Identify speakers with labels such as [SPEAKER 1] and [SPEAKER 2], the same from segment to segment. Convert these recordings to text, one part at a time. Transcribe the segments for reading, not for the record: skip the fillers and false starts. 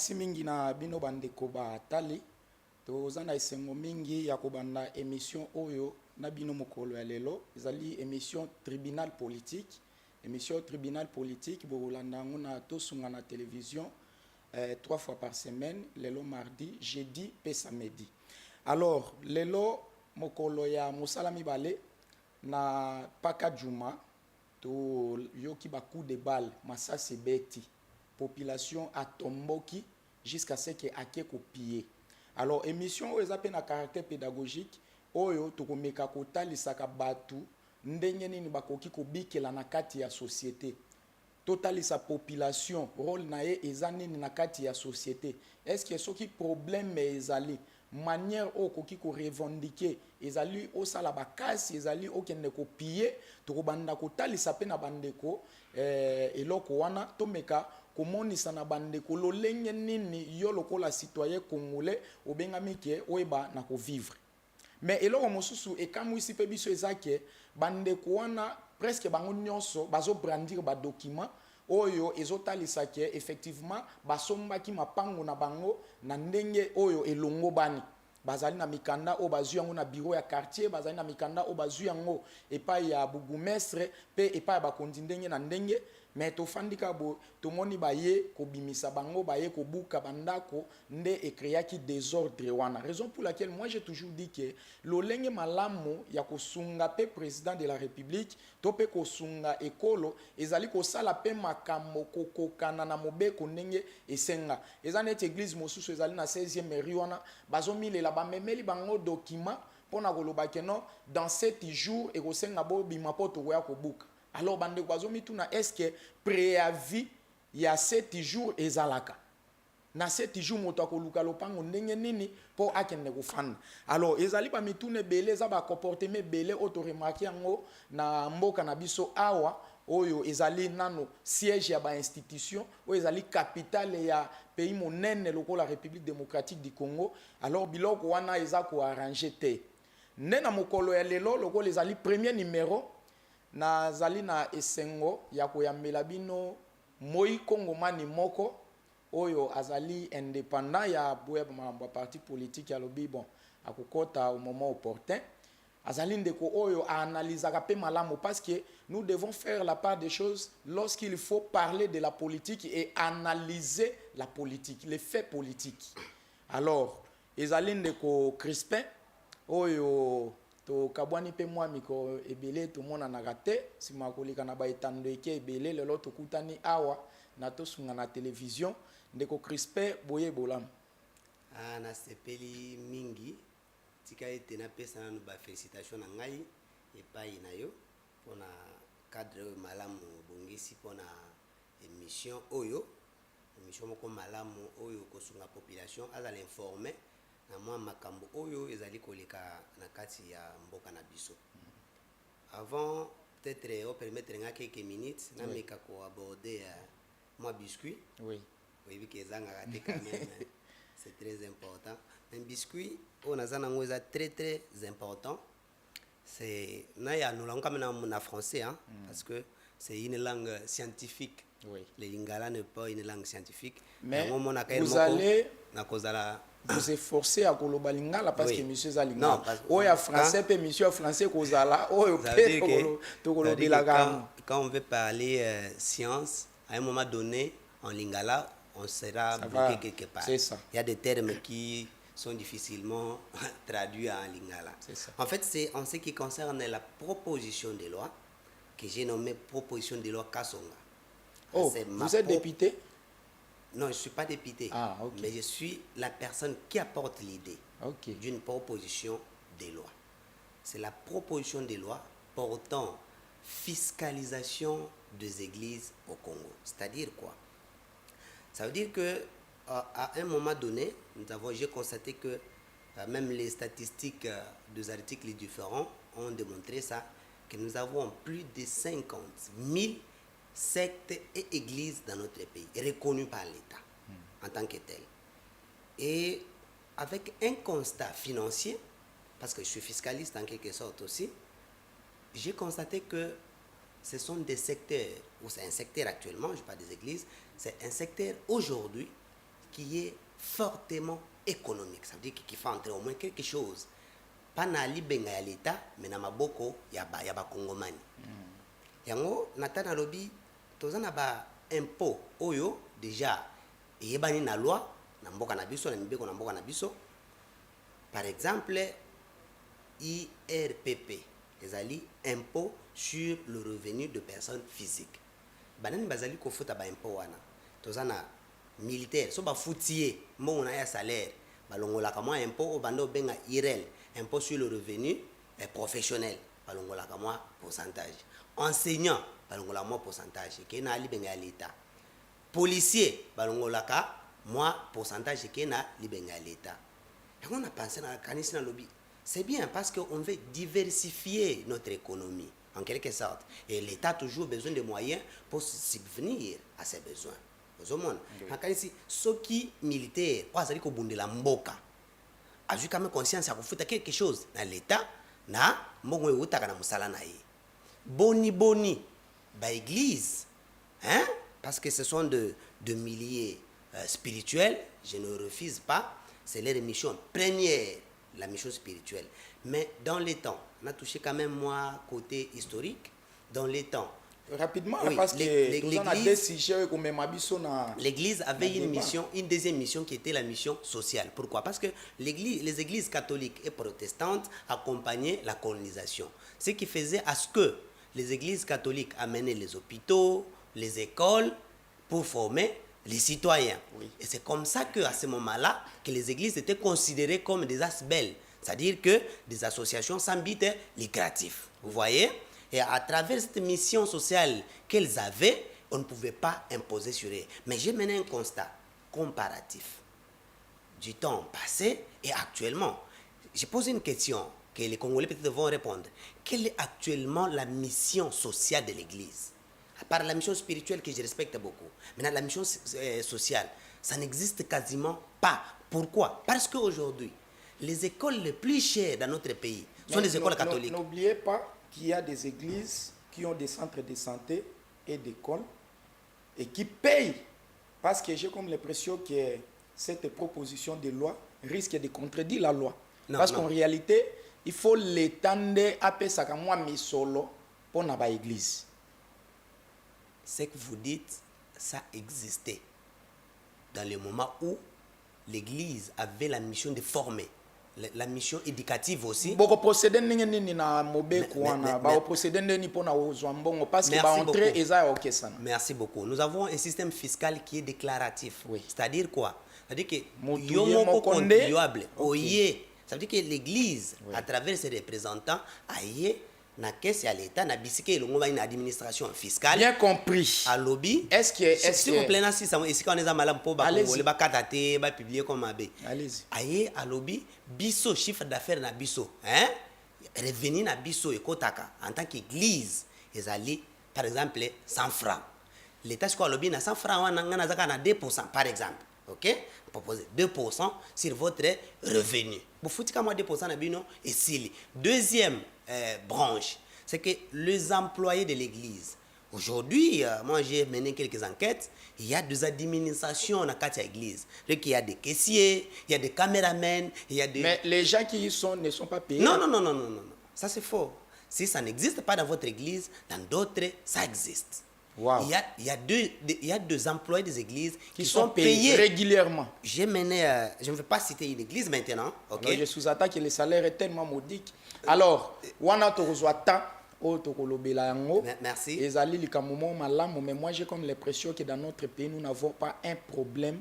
[SPEAKER 1] merci mingi na bino bandeko batali toza na esengo mingi ya kobanda émission oyo na bino mokolo ya lelo ezali émission tribunal politique bokolanda yango na tosunga na télévision 3 fois par semaine lelo mardi jeudi pe samedi. Alors lelo mokolo ya mosala mibale na paka juma to yoki ba coup de balle masasi beti population atomboki jusqu'à ce que ake kopier. Alors émission oyo eza pe na caractère pédagogique oyo tokomeka kotalisaka batu ndenge nini bakoki kobikela na kati ya société. Totalisa population rôle na ye eza nini na kati ya société. Est-ce que soki problème ezali manière okoki ko revendiquer ezali osala bakasi ezali okende kopier tokobanda kotalisa pe na bandeko eloko wana tomeka komonisa na bandeko lolenge nini yo lokola citoyen congolais obengami ke oyeba na ko vivre. Mais eloko mosusu ekamwisi pe biso ezake bandeko wana presque bango nyonso bazo brandir ba document oyo ezotalisa ke effectivement basombaki mapango na bango na ndenge oyo elongo bani bazali na mikanda o bazu yango na bureau ya quartier bazali na mikanda o bazu yango epai ya bourgmestre pe epai ya bakonzi ndenge na ndenge. Mais tofandika bo tomoni baye kobimisa bango baye kobuka bandako nde ekreaki désordre wana. Raison pour laquelle moi j'ai toujours dit que lolenge malamu ya kosunga pe président de la république to pe kosunga ekolo ezali kosala pe makambo kokokana na mobeko ndenge esenga eza neti église mosusu ezali na 16e mairie wana bazomilela bamemeli bango document pona koloba ke non dans 7 jours ekosenga bo bima poto koya kobuka. Alors bande kwazomituna est-ce que préavis ya 7 jours ezalaka na 7 jours moto akoluka lopango ndenge nini po akende kofanda. Alors ezali ba mitune belé za ba comportement belé auto remarquer yango na mboka na biso awa oyo ezali nano siège ya ba institution oyo ezali capitale ya pays monene lokola République démocratique du Congo. Alors biloko wana eza ko arranger te nena mokolo ya lelo lokola ezali premier numéro na zali na esengo ya koyambela bino moi kongomani moko oyo azali indépendant ya boya ba parti politique ya lobi bon akokota au moment opportun azali ndeko oyo analysaka pe malamu parce que nous devons faire la part des choses lorsqu'il faut parler de la politique et analyser la politique les faits politiques. Alors ezali ndeko Crispin oyo to kabwani pe mwa miko ebele to mona na gate sima kolika na ba etando eke ebele lelo to kutani awa na to sunga na télévision ndeko Crispin boye bolam
[SPEAKER 2] na sepeli mingi tika ete na pesa na ba félicitations na ngai epai na yo pona cadre malamu bongisi pona émission moko malamu oyo kosunga population azala informer na mwa makambo oyo ezali koleka na kati ya mboka na biso. Avant peut-être on permettre nga quelques minutes na meka ko aborder moi biscuit. Oui vu que zanga raté quand même c'est très important. Un biscuit on a zanango est très très important. C'est na ya nous langue comme na français hein parce que c'est une langue scientifique. Oui. Le lingala n'est pas une langue scientifique.
[SPEAKER 1] Mais vous allez
[SPEAKER 2] na kozala
[SPEAKER 1] vous efforcez à koloba lingala parce oui. Que monsieur za lingala. Non, oh ya français pe monsieur français kozala oh
[SPEAKER 2] quand on veut parler science à un moment donné en lingala on sera bloqué quelque part. C'est ça. Il y a des termes qui sont difficilement traduits en lingala. Ça. En fait, c'est en ce qui concerne la proposition de loi que j'ai nommé proposition de loi Kasonga.
[SPEAKER 1] Oh, vous êtes député?
[SPEAKER 2] Non, je ne suis pas député, okay. Mais je suis la personne qui apporte l'idée d'une proposition de loi. C'est la proposition de loi portant fiscalisation des églises au Congo. C'est-à-dire quoi? Ça veut dire que à un moment donné, j'ai constaté que même les statistiques des articles différents ont démontré ça, que nous avons plus de 50 000 sectes et églises dans notre pays, reconnues par l'État en tant que telles. Et avec un constat financier, parce que je suis fiscaliste en quelque sorte aussi, j'ai constaté que ce sont des secteurs, ou c'est un secteur actuellement, je parle des églises, c'est un secteur aujourd'hui qui est fortement économique. Ça veut dire qu'il faut entrer au moins quelque chose. Pas na libenga ya l'État, mais na maboko ya ba Congomani. Yango natana lobi tozana ba impôt oyo déjà yebani na loi na mboka na biso na mibeko na mboka na biso. Par exemple, IRPP, ezali impôt sur le revenu de personnes physiques. Banani bazali ko futa ba impôt wana. Tozana militaire so ba futier mbongo na ya salaire balongola ka moi impôt obando benga IRL, impôt sur le revenu professionnel balongola ka moi pourcentage. Enseignant balongola moi pourcentage ke na libenga ya l'État. Policier balongola ka moi pourcentage ke na libenga ya l'État. Et on a pensé dans la canisse dans le lobby. C'est bien parce qu'on veut diversifier notre économie en quelque sorte. Et l'État a toujours besoin de moyens pour subvenir à ses besoins. Au monde. Ce qui militaire, ça dit qu'on bunde la mboka. A vu quand même conscience à faire quelque chose dans l'État, na mbongo utaka na musala na ye. Boni ba église, hein? Parce que ce sont de milliers spirituels, je ne refuse pas, c'est leur mission première, la mission spirituelle. Mais dans les temps, on a touché quand même moi côté historique, dans les temps.
[SPEAKER 1] Rapidement,
[SPEAKER 2] oui,
[SPEAKER 1] parce que
[SPEAKER 2] l'église avait une mission, une deuxième mission qui était la mission sociale. Pourquoi? Parce que les églises catholiques et protestantes accompagnaient la colonisation. Ce qui faisait à ce que les églises catholiques amenaient les hôpitaux, les écoles pour former les citoyens. Oui. Et c'est comme ça qu'à ce moment-là, que les églises étaient considérées comme des asbelles, c'est-à-dire que des associations sans but lucratif. Vous voyez? Et à travers cette mission sociale qu'elles avaient, on ne pouvait pas imposer sur eux. Mais j'ai mené un constat comparatif du temps passé et actuellement. J'ai posé une question que les Congolais peut-être vont répondre. Quelle est actuellement la mission sociale de l'Église? À part la mission spirituelle que je respecte beaucoup. Maintenant, la mission sociale, ça n'existe quasiment pas. Pourquoi? Parce qu'aujourd'hui, les écoles les plus chères dans notre pays sont des écoles catholiques.
[SPEAKER 1] N'oubliez pas qu'il y a des églises qui ont des centres de santé et d'écoles et qui payent. Parce que j'ai comme l'impression que cette proposition de loi risque de contredire la loi. Non, parce qu'en réalité, il faut l'étendre à Pesaka Misolo pour la église.
[SPEAKER 2] Ce que vous dites, ça existait dans le moment où l'église avait la mission de former. La mission éducative aussi.
[SPEAKER 1] Merci
[SPEAKER 2] beaucoup. Nous avons un système fiscal qui est déclaratif. Oui. C'est-à-dire quoi? C'est-à-dire que contribuable. Okay. Ça veut dire que l'Église, oui, à travers ses représentants, a na caisse à l'État, na bisike une administration fiscale.
[SPEAKER 1] Bien compris.
[SPEAKER 2] À lobby.
[SPEAKER 1] Est-ce
[SPEAKER 2] que vous plaît si ça est-ce qu'on est à malam pour publier comme abbé.
[SPEAKER 1] Allez-y.
[SPEAKER 2] Aïe à lobby biso chiffre d'affaires na biso, hein? Revenu na biso et kotaka en tant qu'église, ils allaient par exemple 100 francs. L'État ce qu'on lobby na 100 francs on a na 2% par exemple. OK? Proposer 2% sur votre revenu. Vous foutez comme 2% na bino et s'il. Deuxième branche, c'est que les employés de l'église, aujourd'hui, moi j'ai mené quelques enquêtes, il y a des administrations dans l'église. Il y a des caissiers, il y a des caméramens, il y a des...
[SPEAKER 1] Mais les gens qui y sont ne sont pas payés.
[SPEAKER 2] Non. Ça c'est faux. Si ça n'existe pas dans votre église, dans d'autres, ça existe.
[SPEAKER 1] Wow.
[SPEAKER 2] Il y a deux employés des églises qui sont payés
[SPEAKER 1] régulièrement.
[SPEAKER 2] J'ai mené, je ne veux pas citer une église maintenant. Okay?
[SPEAKER 1] Alors, je sous-attends que le salaire est tellement modique. Alors,
[SPEAKER 2] merci.
[SPEAKER 1] Mais moi, j'ai comme l'impression que dans notre pays, nous n'avons pas un problème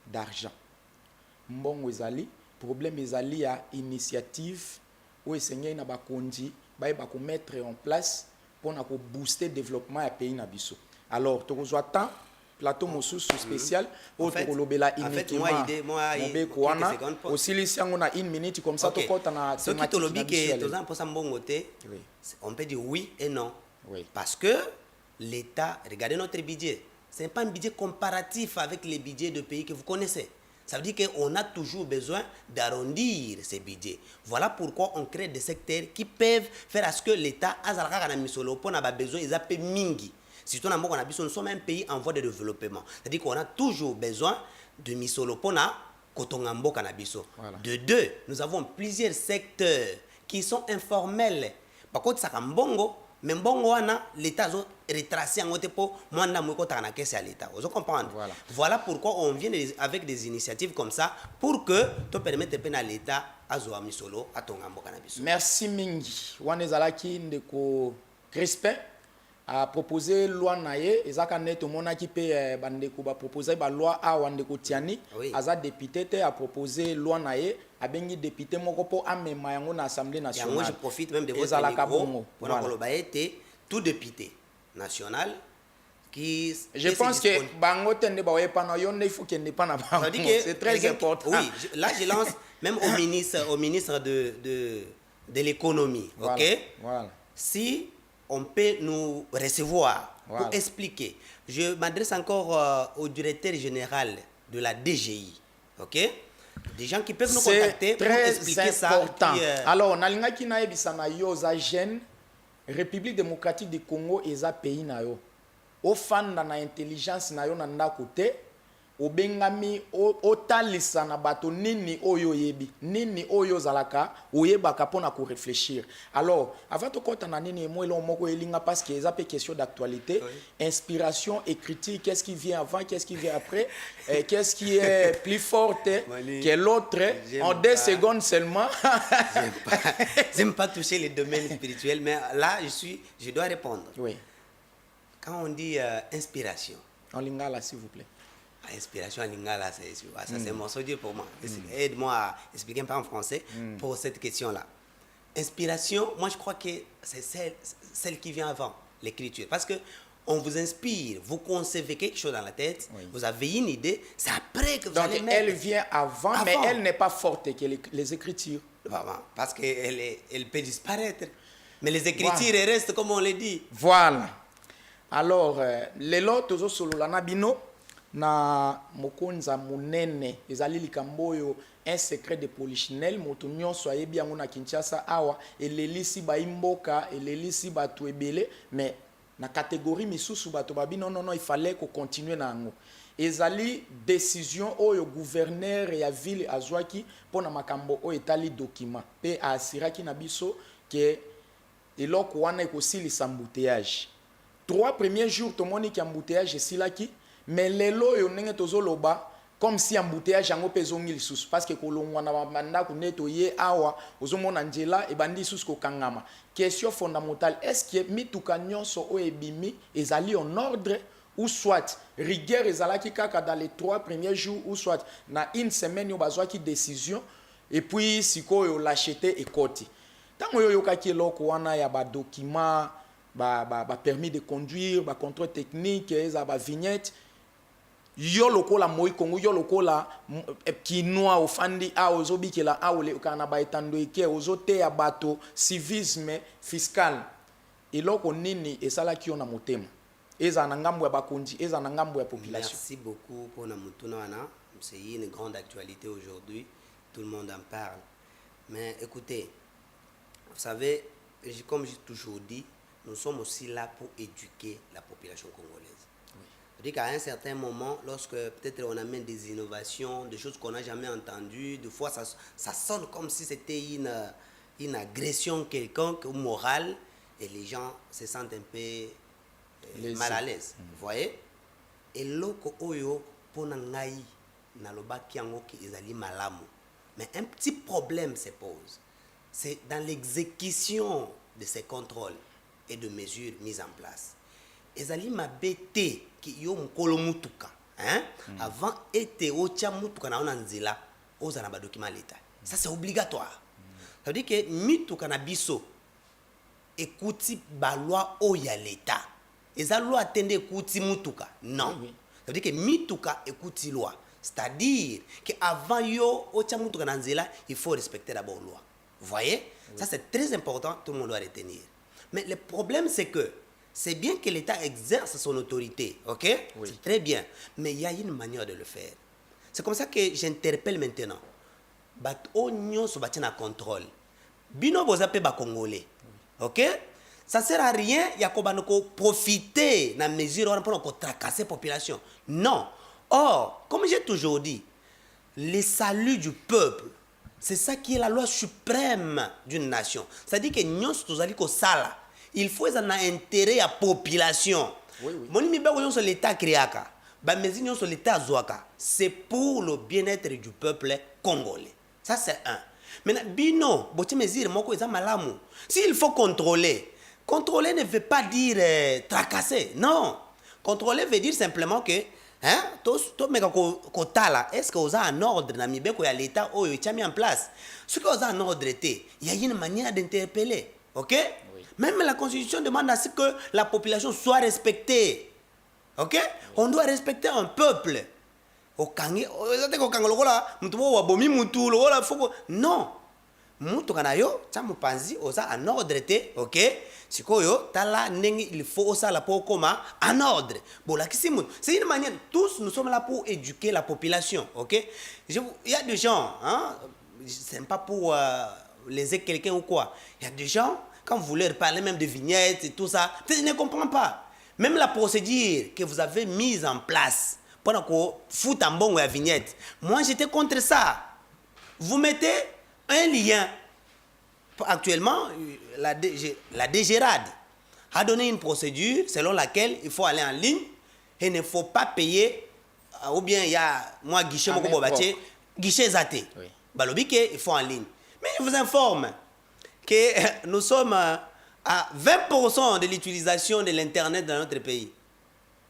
[SPEAKER 1] d'argent. Bon, problème ezali à initiative où essayer na bakondi ba mettre en place pour booster le développement du pays nabiso. Alors, tu reçois tant plateau mosu spécial au tokolobela uniquement. Aussi les on a une minute comme ça,
[SPEAKER 2] ce qui te on peut dire oui et non.
[SPEAKER 1] Oui.
[SPEAKER 2] Parce que l'État, regardez notre budget, ce n'est pas un budget comparatif avec les budgets de pays que vous connaissez. Ça veut dire qu'on a toujours besoin d'arrondir ces budgets. Voilà pourquoi on crée des secteurs qui peuvent faire à ce que l'État a besoin, ils appellent mingi. Si nous sommes un pays en voie de développement, c'est-à-dire qu'on a toujours besoin de misolo pona kotonga mboka na biso.
[SPEAKER 1] Voilà.
[SPEAKER 2] De deux, nous avons plusieurs secteurs qui sont informels. Bakotisaka mbongo, mais mbongo wana l'état a retracé en côté pour mwanda mwiko na caisse à l'état. Vous comprenez?
[SPEAKER 1] Voilà.
[SPEAKER 2] Voilà pourquoi on vient avec des initiatives comme ça pour que tu permettes à l'état à zoa misolo à tonga mboka na biso.
[SPEAKER 1] Merci mingi. Wana ezalaki ndeko Crispin a proposé loi naye ezaka net mona ki pe bandeko ba proposer ba loi a wandeko Tiani
[SPEAKER 2] Oui.
[SPEAKER 1] aza député te a proposé loi naye abengi député moko po amema yango na assemblée
[SPEAKER 2] Et moi
[SPEAKER 1] nationale.
[SPEAKER 2] je profite même de votre
[SPEAKER 1] Ezalaka
[SPEAKER 2] micro
[SPEAKER 1] bongo.
[SPEAKER 2] pour
[SPEAKER 1] Voilà.
[SPEAKER 2] voilà. Tout député national qui
[SPEAKER 1] Je pense que bango tende ba wepa na yonde il faut qu'il n'est pas na bango.
[SPEAKER 2] Ça veut dire que
[SPEAKER 1] C'est très important.
[SPEAKER 2] Oui, là je lance même au ministre de l'économie,
[SPEAKER 1] Voilà.
[SPEAKER 2] OK?
[SPEAKER 1] Voilà.
[SPEAKER 2] Si on peut nous recevoir
[SPEAKER 1] Voilà.
[SPEAKER 2] pour expliquer. Je m'adresse encore au directeur général de la DGI, OK? Des gens qui peuvent nous contacter
[SPEAKER 1] C'est
[SPEAKER 2] pour
[SPEAKER 1] très
[SPEAKER 2] expliquer ça.
[SPEAKER 1] important.
[SPEAKER 2] Puis,
[SPEAKER 1] Alors, nalingaki na yebisa na yo za jeune République démocratique du Congo eza pays na yo. Ofanda na intelligence na yo na ndako te. Obengami otalisa na bato nini oyo yebi. Nini oyo zalaka oyebaka pona ko réfléchir. Alors, avant de kota na nini mo elo moko elinga parce que eza pe question d'actualité,
[SPEAKER 2] Oui.
[SPEAKER 1] inspiration et critique, qu'est-ce qui vient avant, qu'est-ce qui vient après, qu'est-ce qui est plus fort
[SPEAKER 2] Mani,
[SPEAKER 1] que l'autre en 2 secondes seulement.
[SPEAKER 2] J'aime pas toucher les domaines spirituels, mais là, je dois répondre.
[SPEAKER 1] Oui,
[SPEAKER 2] Quand on dit inspiration,
[SPEAKER 1] en lingala s'il vous plaît.
[SPEAKER 2] inspiration en lingala, c'est un morceau de Dieu pour moi. Aide-moi à expliquer un peu en français pour cette question-là. Inspiration, moi je crois que c'est celle qui vient avant l'écriture. Parce que on vous inspire, vous concevez quelque chose dans la tête,
[SPEAKER 1] Oui.
[SPEAKER 2] vous avez une idée, c'est après que vous
[SPEAKER 1] Donc
[SPEAKER 2] allez mettre...
[SPEAKER 1] elle vient avant, mais elle n'est pas forte que les écritures.
[SPEAKER 2] Vraiment, parce qu'elle peut disparaître. Mais les écritures elles restent comme on l'a dit.
[SPEAKER 1] Voilà. Alors, lelo tozo solo la nabino na mokonza munene ezali likambo oyo un secret de polichinelle moto nyonso ayebi yango na Kinshasa awa elelisi baimboka elelisi bato ebele mais na catégorie misusu bato babi non il fallait qu'on continue na yango ezali décision oyo gouverneur ya ville azwaki pona makambo oyo etali document pe asiraki na biso ke eloko wana ekosilisa embouteillage 3 premiers jours tomoni ki embouteillage esilaki mais lelo yo ndenge tozoloba comme si embouteillage yango pe ezongi lisusu parce que kolongwa na bandako neto ye awa ozomona nzela ebandi lisusu kokangama. Question fondamentale, est-ce que mituka nyonso oyo ebimi ezali en ordre ou soit rigueur ezalaki kaka dans les 3 premiers jours ou soit na une semaine yo bazwaki décision et puis sikoyo l'acheter ekoti. Tango yo yokaki eloko wana ya ba document ba permis de conduire, ba contrôle technique, eza ba vignette yo lokola moi Congo yo lokola kinoa ofandi a ozobikela a ole kana ba etando eke ozote ya bato civisme fiscal eloko nini esalaki yo na motema eza na ngambo ya bakonzi eza na ngambo ya population.
[SPEAKER 2] Merci beaucoup pour Namutuna wana. C'est une grande actualité aujourd'hui. Tout le monde en parle. Mais écoutez, vous savez, comme j'ai toujours dit, nous sommes aussi là pour éduquer la population congolaise. C'est-à-dire qu'à un certain moment, lorsque peut-être on amène des innovations, des choses qu'on n'a jamais entendues, des fois ça sonne comme si c'était une agression quelconque ou morale, et les gens se sentent un peu mal à l'aise. Vous voyez? Et loko oyo pona ngai nalobaki yango ki ezali malamu. Mais un petit problème se pose. C'est dans l'exécution de ces contrôles et de mesures mises en place. Ezali mabete ki yo mukolo mutuka, hein? Avant ete ocha mutuka na onanzela, oza na ba document l'état. Ça c'est obligatoire. Ça veut dire que mituka na biso écouti ba loi o ya l'état. Eza loi atende écouti mutuka. Non.
[SPEAKER 1] Oui.
[SPEAKER 2] Ça veut dire que mituka écouti loi. C'est-à-dire que avant yo ocha mutuka na nzela, il faut respecter d'abord loi. Vous voyez? Oui. Ça c'est très important, tout le monde doit retenir. Mais le problème c'est que c'est bien que l'État exerce son autorité, ok? Oui. C'est très bien. Mais il y a une manière de le faire. C'est comme ça que j'interpelle maintenant. Bato nyonso bati na contrôle. Bino bozape ba congolais. Ok? Ça sert à rien, il y a ko profiter na mesure pour tracasser la population. Non. Or, comme j'ai toujours dit, le salut du peuple, c'est ça qui est la loi suprême d'une nation. C'est-à-dire que nous sommes sala. Il faut un intérêt à la population.
[SPEAKER 1] Oui, oui.
[SPEAKER 2] Mon ami, sur l'État créaka, sur l'État zoaka, c'est pour le bien-être du peuple congolais. Ça, c'est un. Maintenant, bino, s'il faut contrôler, contrôler ne veut pas dire tracasser. Non. Contrôler veut dire simplement que, hein, est-ce que vous avez un ordre dans l'État où il a mis en place? Ce que vous avez un ordre, il y a une manière d'interpeller. Ok? Oui. Même la Constitution demande à ce que la population soit respectée. Ok? Oui. On doit respecter un peuple. Non. Mutu kanayo chamu panzi oza en ordre te, ok? Sikoyo tala nengi il faut ça la pour comment en ordre. Bon là c'est une manière, tous nous sommes là pour éduquer la population, ok? Il y a des gens, hein, c'est pas pour léser quelqu'un ou quoi. Il y a des gens quand vous leur parlez même de vignettes et tout ça, ils ne comprennent pas. Même la procédure que vous avez mise en place pendant qu'on fout en bon ou la vignette. Moi j'étais contre ça. Vous mettez un lien. Actuellement, la DGRAD a donné une procédure selon laquelle il faut aller en ligne et il ne faut pas payer, ou bien il y a moi guichet guichet zaté. Oui. Il faut en ligne. Mais je vous informe que nous sommes à 20% de l'utilisation de l'Internet dans notre pays.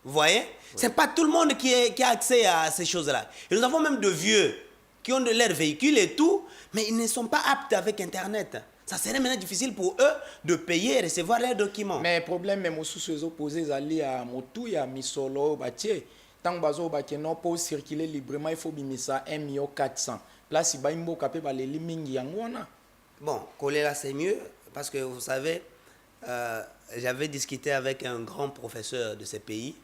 [SPEAKER 2] Vous voyez? Oui. Ce n'est pas tout le monde qui a accès à ces choses-là. Et nous avons même de vieux qui ont de leurs véhicules et tout, mais ils ne sont pas aptes avec Internet. Ça serait maintenant difficile pour eux de payer et recevoir leurs documents.
[SPEAKER 1] Mais le problème, même si vous opposez à Motou et à Misolo, tant que non pour circuler librement, il faut bimisa 1,4 million. Place si baimbo capé ba les limingi yangwana.
[SPEAKER 2] Bon, Kolela c'est mieux parce que vous savez, j'avais discuté avec un grand professeur de ce pays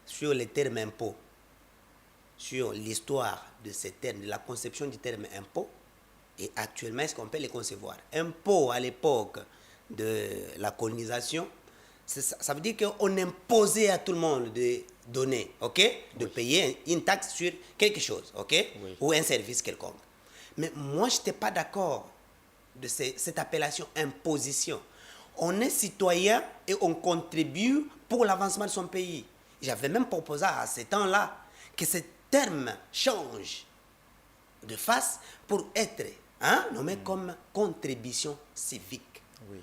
[SPEAKER 2] sur les termes impôts, sur l'histoire de ces termes, de la conception du terme impôt. Et actuellement, est-ce qu'on peut les concevoir? Impôt à l'époque de la colonisation, ça veut dire qu'on imposait à tout le monde de donner, ok? De payer une taxe sur quelque chose, ok? Oui. Ou un service quelconque. Mais moi, je n'étais pas d'accord de cette appellation imposition. On est citoyen et on contribue pour l'avancement de son pays. J'avais même proposé à ce temps-là que ce terme change de face pour être nommé comme contribution civique. Oui.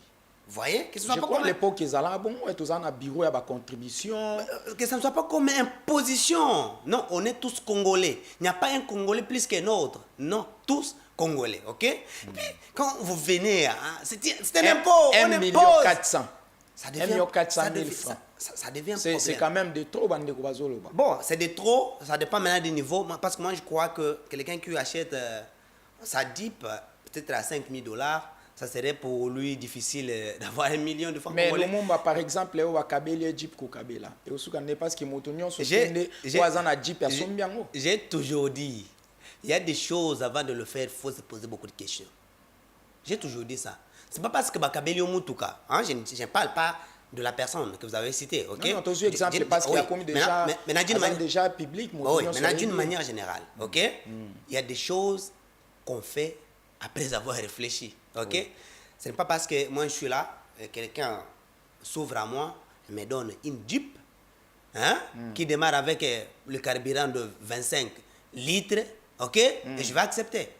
[SPEAKER 2] Vous voyez? Que ce soit
[SPEAKER 1] je
[SPEAKER 2] pas
[SPEAKER 1] crois
[SPEAKER 2] comme
[SPEAKER 1] l'époque qu'ils allaient bon, et tous un bureau à contribution.
[SPEAKER 2] Que ça ne soit pas comme imposition. Non, on est tous Congolais. Il n'y a pas un Congolais plus qu'un autre. Non, tous Congolais, ok? Et puis, quand vous venez, c'est un impôt.
[SPEAKER 1] 1,4 million. Ça devient 400 000 francs.
[SPEAKER 2] Ça devient un problème.
[SPEAKER 1] C'est quand même de trop.
[SPEAKER 2] Bon, c'est de trop. Ça dépend maintenant du niveau. Parce que moi, je crois que quelqu'un qui achète sa DIP, peut-être à $5,000, ça serait pour lui difficile d'avoir 1 million de francs.
[SPEAKER 1] Mais le monde, par exemple, au Kabeli Jeep Kokabela. Et au Soudan, parce que Motonio se fait 3 ans à Jeep à Sombiango.
[SPEAKER 2] J'ai toujours dit, il y a des choses avant de le faire, il faut se poser beaucoup de questions. J'ai toujours dit ça. C'est pas parce que Bakabeli Moutuka, je ne parle pas de la personne que vous avez citée, ok?
[SPEAKER 1] Non, tu as exemple parce qu'il y a comme déjà public.
[SPEAKER 2] Oui, mais d'une manière générale, ok? Il y a des choses qu'on fait après avoir réfléchi, ok? Oui. Ce n'est pas parce que moi je suis là, quelqu'un s'ouvre à moi et me donne une Jeep qui démarre avec le carburant de 25 litres, ok? Et je vais accepter.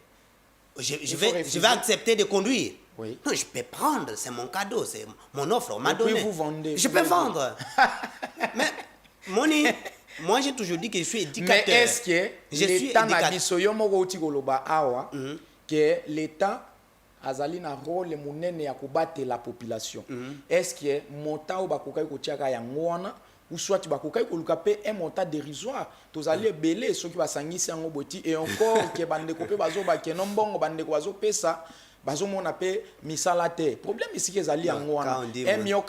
[SPEAKER 2] Je vais accepter de conduire. Oui. Non, je peux prendre, c'est mon cadeau, c'est mon offre, on m'a donné.
[SPEAKER 1] Vous vendez.
[SPEAKER 2] Je peux vendre. Mais, moi j'ai toujours dit que je suis éducateur.
[SPEAKER 1] Mais est-ce que l'État n'a dit que l'État a un rôle monene ya kubattre la population? Est-ce que montant bakokai kotiaka yangwana ou soit bakokai koluka pe un montant dérisoire tous allez belé ceux qui va sangisa ngo boti et encore que bande kopé bazo ba ke nombongo bande ko bazo pesa bazo mona pe misala te problème ici que zali yangwana 1,4 million,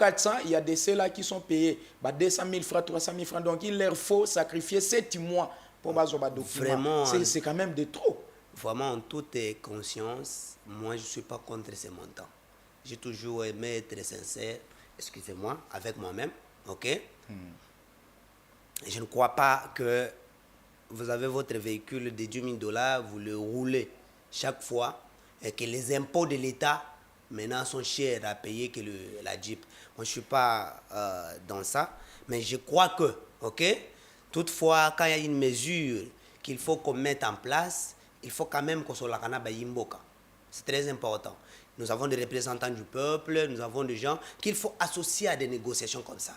[SPEAKER 1] il y a des ceux-là qui sont payés 200 000 francs 300 000 francs, donc il leur faut sacrifier 7 mois pour bazo ba document. C'est quand même de trop.
[SPEAKER 2] Vraiment, en toute conscience, moi je ne suis pas contre ces montants. J'ai toujours aimé être sincère, excusez-moi, avec moi-même, ok? Je ne crois pas que vous avez votre véhicule de 10 000 $, vous le roulez chaque fois, et que les impôts de l'État maintenant sont chers à payer que la Jeep. Moi, je ne suis pas dans ça, mais je crois que, ok, toutefois, quand il y a une mesure qu'il faut qu'on mette en place, il faut quand même qu'on soit là, c'est très important. Nous avons des représentants du peuple, nous avons des gens qu'il faut associer à des négociations comme ça,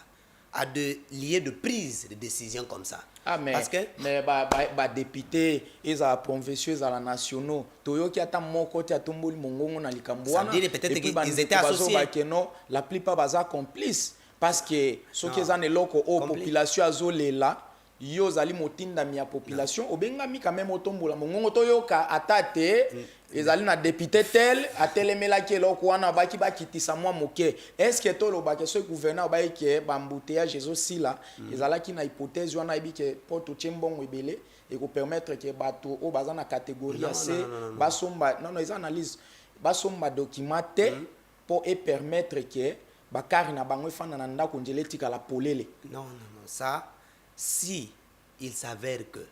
[SPEAKER 2] à des lieux de prise de décision comme ça.
[SPEAKER 1] Ah, mais,
[SPEAKER 2] parce que
[SPEAKER 1] député, ils ont provinciaux, ils ont nationaux. Toyoki ata moko ti atomboli mongongo na likamboana.
[SPEAKER 2] Ça veut dire peut-être qu'ils étaient associés.
[SPEAKER 1] La plupart baza complices parce que ceux qui ont eloko o population azolela yo zali motinda mi ya population obengami quand même otombola mongongo toyoka atate ezali na député tel atelemelaki eloko wana baki bakitisa mwa moke. Est-ce que tolobaki ce gouverneur bayeke bambouteillage ezosila ezalaki na hypothèse wana yebi ke po totie mbongo ebele ekopermettre ke bato oyo baza na catégorie ya C basomba non eza analyse basomba document te po epermettre ke bakari na bango efanda na ndako nzela etikala polele.
[SPEAKER 2] Non, ça, si il s'avère que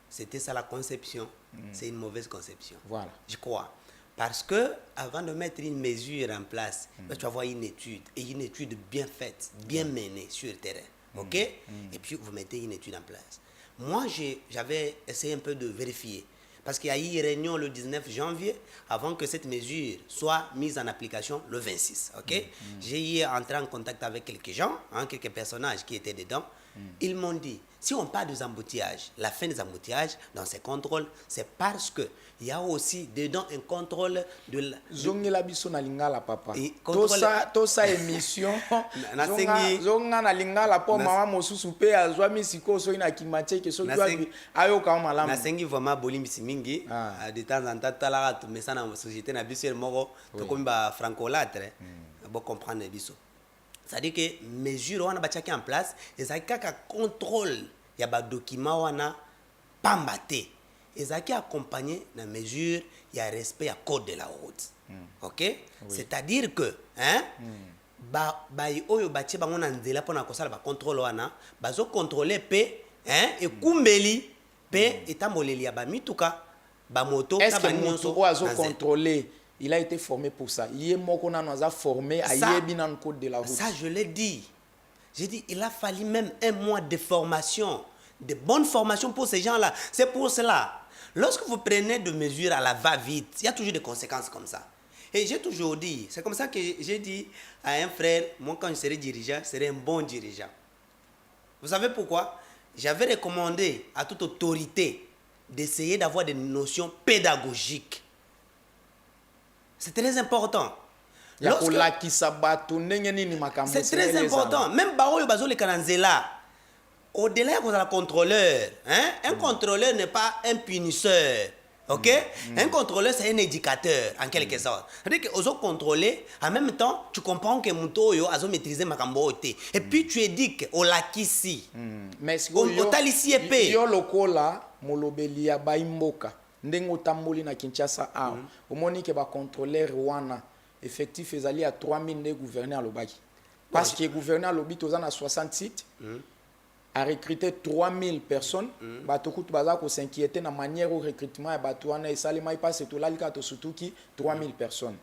[SPEAKER 2] c'était ça la conception, c'est une mauvaise conception.
[SPEAKER 1] Voilà.
[SPEAKER 2] Je crois. Parce que avant de mettre une mesure en place, tu vas avoir une étude, et une étude bien faite, bien menée sur le terrain. OK? Et puis vous mettez une étude en place. Moi, j'avais essayé un peu de vérifier. Parce qu'il y a eu une réunion le 19 janvier, avant que cette mesure soit mise en application le 26. OK? J'ai eu entré en contact avec quelques gens, quelques personnages qui étaient dedans. Ils m'ont dit, si on parle des embouteillages, la fin des embouteillages dans ces contrôles, c'est parce qu'il y a aussi dedans un contrôle de la...
[SPEAKER 1] Zongela biso na lingala papa.
[SPEAKER 2] Contrôle...
[SPEAKER 1] Tosa émission. Zonga na lingala po mama mosusu pe azwa misiko so ina kimache ke so kwa ayo ka malamu.
[SPEAKER 2] Nasengi vraiment bolimbisi mingi de temps en temps talaka to mesana na société na biso moko to komba francolâtre. Bon comprendre biso. C'est-à-dire que mesure wana bachaki en place ezaki kaka contrôle ya ba document wana pambate ezaki accompagné na mesure ya respect ya code de la route. OK? Oui. C'est-à-dire que ba oyo batie bango na nzela pona kosala ba contrôle wana bazo contrôler pe ekumbeli pe etamboleli ya ba mituka ba moto
[SPEAKER 1] na ba nyonso ozo contrôler. Il a été formé pour ça. Il est formé à Yebinan Code de la route.
[SPEAKER 2] Ça, je l'ai dit. J'ai dit, il a fallu même 1 mois de formation, de bonne formation pour ces gens-là. C'est pour cela. Lorsque vous prenez des mesures à la va-vite, il y a toujours des conséquences comme ça. Et j'ai toujours dit, c'est comme ça que j'ai dit à un frère, moi quand je serai dirigeant, je serai un bon dirigeant. Vous savez pourquoi? J'avais recommandé à toute autorité d'essayer d'avoir des notions pédagogiques. C'est très important. C'est très important. Même Baroyo Bazo le Kananzela, au-delà de la contrôleur, un contrôleur n'est pas un punisseur. OK? Un contrôleur, c'est un éducateur, en quelque sorte. C'est-à-dire que aux contrôler, en même temps, tu comprends que Moutoyo a maîtrisé ma cambote. Et puis tu éduques au lakisi.
[SPEAKER 1] Mais si au talissi épée. Yo lokola, molobelia baimboka. Ndengo tamboli na Kinshasa a omoni ke ba contrôleur wana effectif ezali à 3000 de gouverneur lobaki parce que gouverneur lobi toza na 60 sites a recruté 3000 personnes bato kutu baza ko s'inquiéter na manière au recrutement ya bato wana esali mai passe to lalika to sutuki 3000 personnes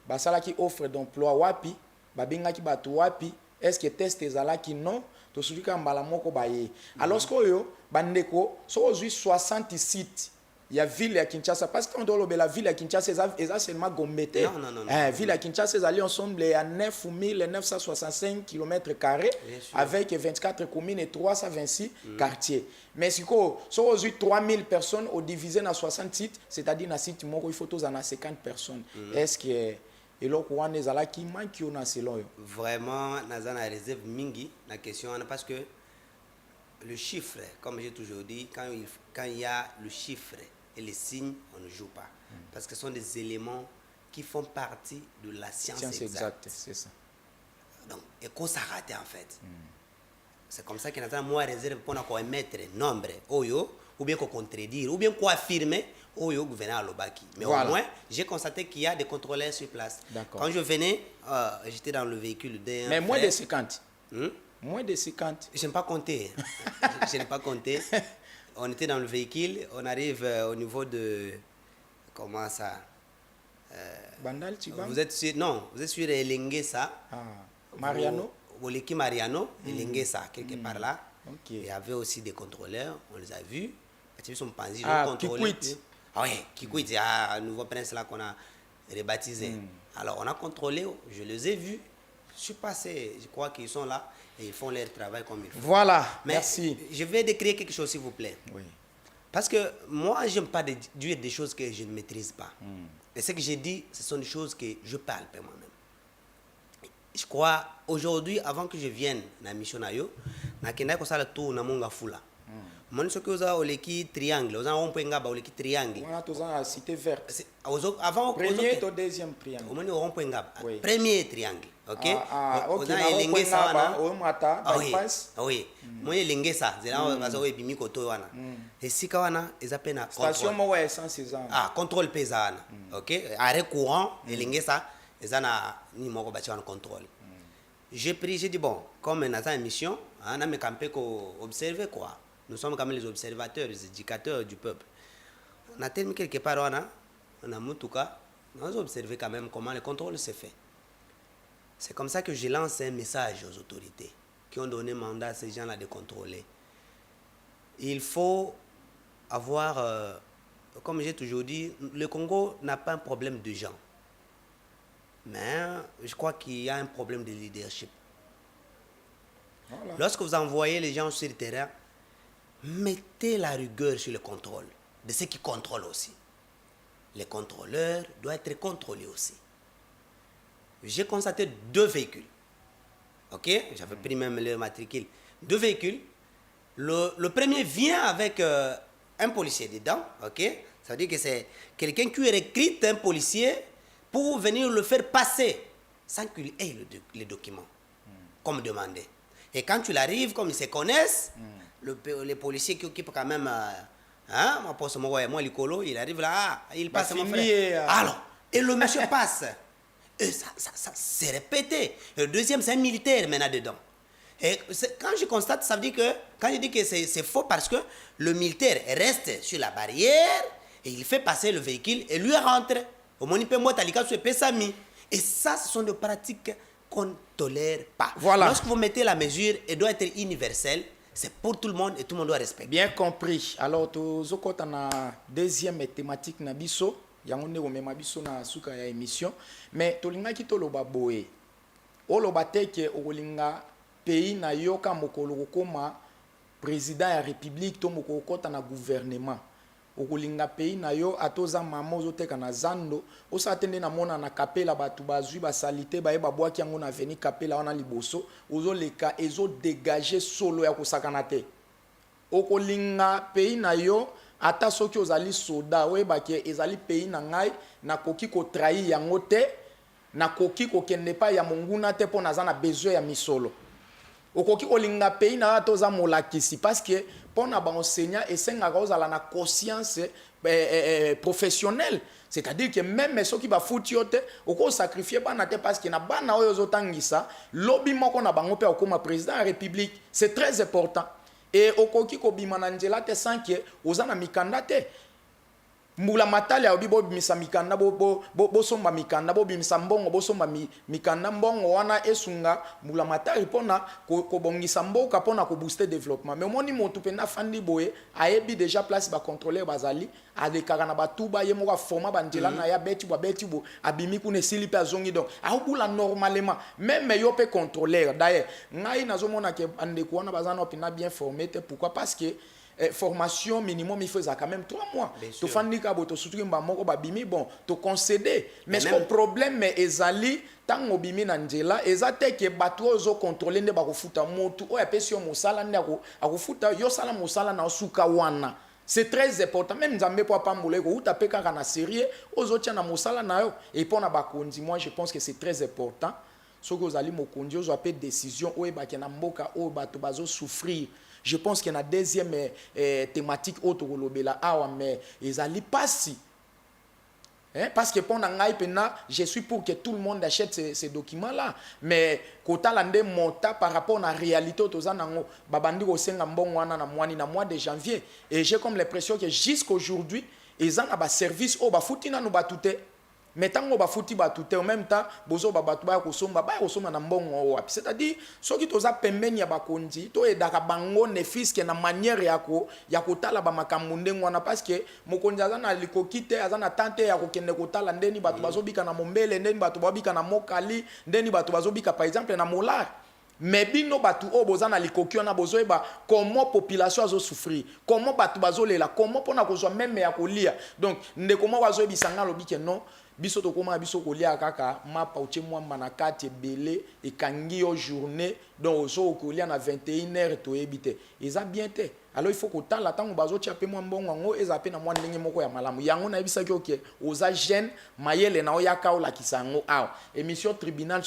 [SPEAKER 1] basala ki offre d'emploi wapi babengaki bato wapi est-ce que test ezalaki non to sutuka mbala moko baye alors que yo bandeko so ozui 60 sites. Il y a ville à Kinshasa parce qu'on doit la ville à Kinshasa est seulement Gombete.
[SPEAKER 2] Non.
[SPEAKER 1] Ville à Kinshasa est ensemble à 9 965 km² avec 24 communes et 326 quartiers. Mais si on a 3000 personnes au divisé dans 60 sites, c'est-à-dire dans site il faut 50 personnes. Est-ce que et là on est là qui manque on a selon
[SPEAKER 2] vraiment naza na réserve mingi la question parce que le chiffre comme j'ai toujours dit quand il y a le chiffre et les signes, on ne joue pas. Parce que ce sont des éléments qui font partie de la science exacte.
[SPEAKER 1] C'est ça.
[SPEAKER 2] Donc, et qu'on s'arrête en fait. C'est comme ça qu'on a moins réserve pour émettre nombre, ou bien qu'on contredire, ou bien qu'on affirmer, gouverneur Lobaki. Mais voilà. Au moins, j'ai constaté qu'il y a des contrôleurs sur place. Quand je venais, j'étais dans le véhicule d'un.
[SPEAKER 1] Mais moins de 50. Moins de 50.
[SPEAKER 2] Je n'ai pas compté. Je n'ai pas compté. on était dans le véhicule, on arrive au niveau de... Comment ça
[SPEAKER 1] Bandal, Tibam.
[SPEAKER 2] Vous êtes sur... Non, vous êtes sur Elengesa.
[SPEAKER 1] Ah, Mariano.
[SPEAKER 2] Oleki Mariano, Elengesa, quelque part là.
[SPEAKER 1] Ok.
[SPEAKER 2] Il y avait aussi des contrôleurs, on les a vus. Ils sont panzis,
[SPEAKER 1] Ah,
[SPEAKER 2] contrôlés.
[SPEAKER 1] Kikwit.
[SPEAKER 2] Ah oui, Kikwit, il y a un nouveau prince là qu'on a rebaptisé. Alors on a contrôlé, je les ai vus. Je suis passé, je crois qu'ils sont là et ils font leur travail comme il faut.
[SPEAKER 1] Voilà,
[SPEAKER 2] Mais
[SPEAKER 1] merci.
[SPEAKER 2] je vais décrire quelque chose s'il vous plaît.
[SPEAKER 1] Oui.
[SPEAKER 2] Parce que moi, je n'aime pas dire des choses que je ne maîtrise pas. Et ce que j'ai dit, ce sont des choses que je parle par moi-même. Je crois, aujourd'hui, avant que je vienne dans la mission, je vais faire le tour dans mon fula. Moi, ce que vous avez, c'est triangle. Vous avez un triangle.
[SPEAKER 1] On a tous la cité verte.
[SPEAKER 2] Avant,
[SPEAKER 1] Premier et deuxième triangle.
[SPEAKER 2] Oui. Premier triangle. Ok?
[SPEAKER 1] Ok.
[SPEAKER 2] Vous avez un ça.
[SPEAKER 1] Oui.
[SPEAKER 2] Moi, j'ai ça. C'est là où vous avez bimi koto wana. Et si kawana, ils appellent un
[SPEAKER 1] station moi essence c'est ça.
[SPEAKER 2] Ah, contrôle pesant. Ok? Arrêt courant, et ça, ils ont ni moko bâti en contrôle. J'ai dit bon, comme on a une mission, on a me campé ko observer quoi. Nous sommes comme les observateurs, les éducateurs du peuple. On a tellement quelque part on a Moutouka, on a observé quand même comment le contrôle se fait. C'est comme ça que je lance un message aux autorités qui ont donné mandat à ces gens-là de contrôler. Il faut avoir, comme j'ai toujours dit, le Congo n'a pas un problème de gens. Mais je crois qu'il y a un problème de leadership. Voilà. Lorsque vous envoyez les gens sur le terrain, mettez la rigueur sur le contrôle de ceux qui contrôlent aussi. Les contrôleurs doivent être contrôlés aussi. J'ai constaté 2 véhicules. Ok? J'avais pris même le matricule. 2 véhicules. Le premier vient avec un policier dedans. Ok? Ça veut dire que c'est quelqu'un qui recrute un policier pour venir le faire passer sans qu'il ait les documents, comme demandé. Et quand il arrive, comme ils se connaissent, les policiers qui occupent quand même, moi, l'icolo, il arrive là, il passe mon frère. Alors, et le monsieur passe. Et ça s'est répété. Et le deuxième, c'est un militaire maintenant dedans. Et quand je constate, ça veut dire que, quand je dis que c'est faux parce que le militaire reste sur la barrière et il fait passer le véhicule et lui rentre. Et ça, ce sont des pratiques qu'on ne tolère pas.
[SPEAKER 1] Voilà.
[SPEAKER 2] Lorsque vous mettez la mesure, elle doit être universelle. C'est pour tout le monde et tout le monde doit respecter.
[SPEAKER 1] Bien compris. Alors, tu as la deuxième thématique na biso. Yango ne omema biso na suka ya émission. Mais tolinga ki toloba boye. Oloba teke olinga pays na yoka mokolo koma président ya république to mokolo kota na gouvernement. Okolinga pays na yo atoza mama ozoteka na zando osatende na mona na kapela batu bazwi basalite baye babwaki yango na veni kapela wana liboso ozoleka ezo dégager solo ya kosakana te. Okolinga pays na yo ata soki ozali soda oyebaki ezali pays na ngai nakoki kotrahi yango te nakoki kokende pa ya monguna te mpo naza na besoin ya misolo. Okoki kolinga pays na yo toza molakisi parce que pour na ba enseignant esengaka ozala na conscience professionnelle, c'est-à-dire que même ceux qui ba fouti yote oko sacrifier bana te parce que na bana oyo zotangisa lobby moko na bango pe okoma président de la république, c'est très important. Et okoki ko bima na nzela te sans que ozana mikanda te. Mbula matali ya obibo bimisa mikanda bo somba mikanda bo bimisa mbongo bo somba mikanda mbongo wana esunga mbula matali pona ko bongisa mboka pona ko booster développement. Mais moni motu pena fandi boye ayebi déjà place ba contrôler bazali adekaka na batuba ye moko forma banjela na ya beti bo abimi kune silipe azongi donc aubula normalement même yo pe contrôler d'ailleurs ngai nazomona ke ande ko wana bazana opina bien formé te pourquoi parce que formation minimum il faut ça quand même 3 mois. Tu fais ka boto surtout mba moko babimi bon to concéder mais ce problème mais ezali tango bimi na njela ezate ke batu ozo contrôler ne ba ko futa motu o epesi yo mosala ndako akufuta yo sala mosala na suka wana. C'est très important même nzambe po pambole ko utapeka kana sérieux ozo tia na mosala na yo et pour na bakonzi moi je pense que c'est très important ce que vous allez mokonzi ozo apé décision o ebaki na mboka o batu bazo souffrir. Je pense qu'il y a une deuxième thématique autour de la mais ils allaient pas si Hein? Parce que pendant je suis pour que tout le monde achète ces documents-là. Mais quand on monta par rapport à la réalité, babandi kosenga mbongo wana na mois de janvier. Et j'ai comme l'impression que jusqu'aujourd'hui, ils ont un service au bafuti na nous batute. Mais tant que bafuti batute en même temps, bozo babatu ba kosomba na mbongo wapi. C'est-à-dire, ceux qui toza pembeni ya bakonzi, to edaka bango ne fiske na manière yako ya kotala ba makambo ndengo wana parce que mokonzi azana likokite azana tante ya kokende kotala ndeni batu bazobika na mombele ndeni batu babika na mokali ndeni batu bazobika par exemple na molar. Mais bino batu o bozana likokio na bozoeba comment population azo souffrir, comment batu bazolela, comment pona kozwa même ya kolia. Donc ndeko mo bazoebisanga lobike non biso to koma biso kolia kaka mapa uche mwamba na kati ebele ekangi yo journée donc ozo kolia na 21h to ebite eza bien te. Alors il faut que tant la tango bazo chape mwa mbongo ngo eza pe na mwa ndenge moko ya malamu yango na ebisa ki oke oza jeune mayele na oya kaola kisango aw émission tribunal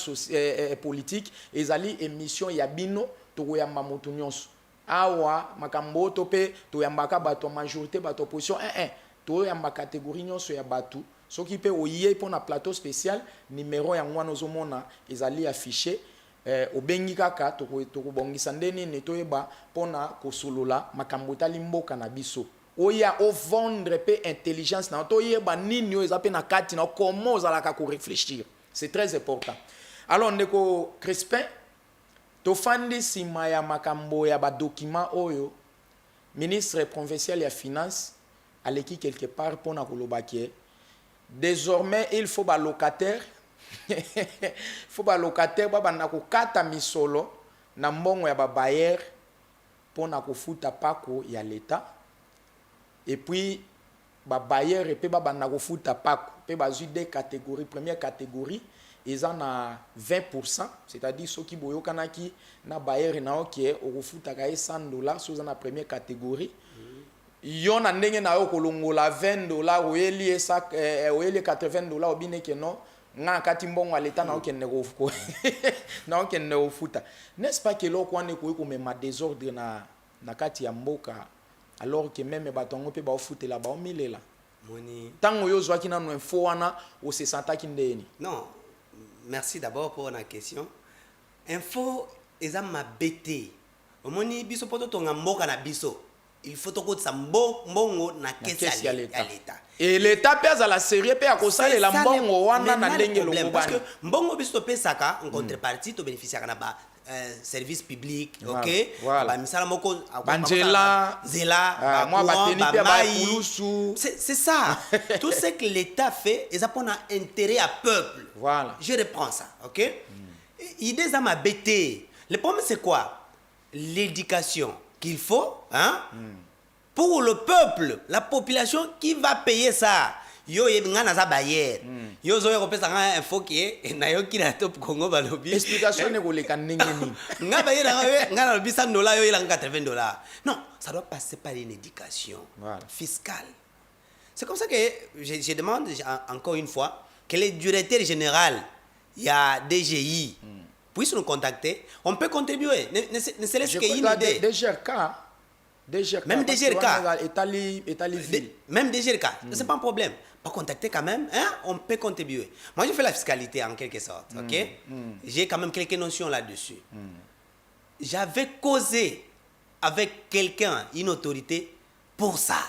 [SPEAKER 1] politique ezali émission ya bino to koyamba motu nyonso awa makambo to pe to yambaka bato majorité bato opposition to yamba catégorie nyonso ya batu. Ce qui peut oyer pour un plateau spécial, numéro ya ngwana ozomona ezali affiché obengi kaka tokobongisa ndeni netoyeba pona kosolola makambo tali mboka na biso. Oya o vendre pe intelligence na toyeba nini yo ezape na kati na comment ozalaka ko réfléchir. C'est très important. Alors ndeko Crespin tofandi sima ya makambo ya ba document oyo ministre provincial ya finance aleki quelque part pona kolobaki. Désormais, il faut ba locataire. Il faut ba locataire ba na ko kata misolo na mbongo ya ba bailleur pour na ko futa pako ya l'état. Et puis ba bailleur et puis ba na ko futa pako. Pe ba zu deux catégories, première catégorie, ils en a 20%, c'est-à-dire ceux qui boyo kanaki na bailleur na oké o futa ka $100 sous na première catégorie. Yon a ndenge na yo kolongola $20 oyeli esa oyeli $80 obine ke no nga kati mbongo aleta na okende ko na okende ofuta. N'est-ce pas que lo kwa ne ko mema désordre na kati ya mboka alors que même batongo pe ba ofutela ba omilela
[SPEAKER 2] moni
[SPEAKER 1] tango yo zwaki na no info wana o se sentaki ndeni.
[SPEAKER 2] Non, merci d'abord pour la question. Info eza mabete omoni biso poto tonga mboka na biso. Il faut que ça mbongo na kesi ya l'État.
[SPEAKER 1] Et l'État pèse à la série pe akosala la mbongo wana na ndenge lokobana.
[SPEAKER 2] Parce que mbongo biso pesaka en contrepartie to bénéficier na ba service public, OK? Ba misala moko
[SPEAKER 1] banjela
[SPEAKER 2] zela
[SPEAKER 1] moi bateni pe ba kulusu.
[SPEAKER 2] C'est ça. Tout ce que l'État fait, ils ont un intérêt à peuple.
[SPEAKER 1] Voilà.
[SPEAKER 2] Je reprends ça, OK? Idée ça m'a bêté. Le problème c'est quoi? L'éducation qu'il faut, hein, pour le peuple, la population qui va payer ça. Yo ngana za bayer. Yo zo yo pesa nga info qui na yo ki na top Congo balobi.
[SPEAKER 1] Explication ne koleka ndenge nini.
[SPEAKER 2] Nga bayer nga lobi $100 yo ilanga $80. Non, ça doit passer par une éducation fiscale. C'est comme ça que je demande encore une fois que le directeur général, il y a DGI puisse nous contacter, on peut contribuer. Ne serait-ce qu'une idée.
[SPEAKER 1] DGRK.
[SPEAKER 2] Même DGRK. Même DGRK. C'est pas un problème. Pas contacter quand même, hein? On peut contribuer. Moi, je fais la fiscalité en quelque sorte, ok? J'ai quand même quelques notions là-dessus. J'avais causé avec quelqu'un, une autorité, pour ça.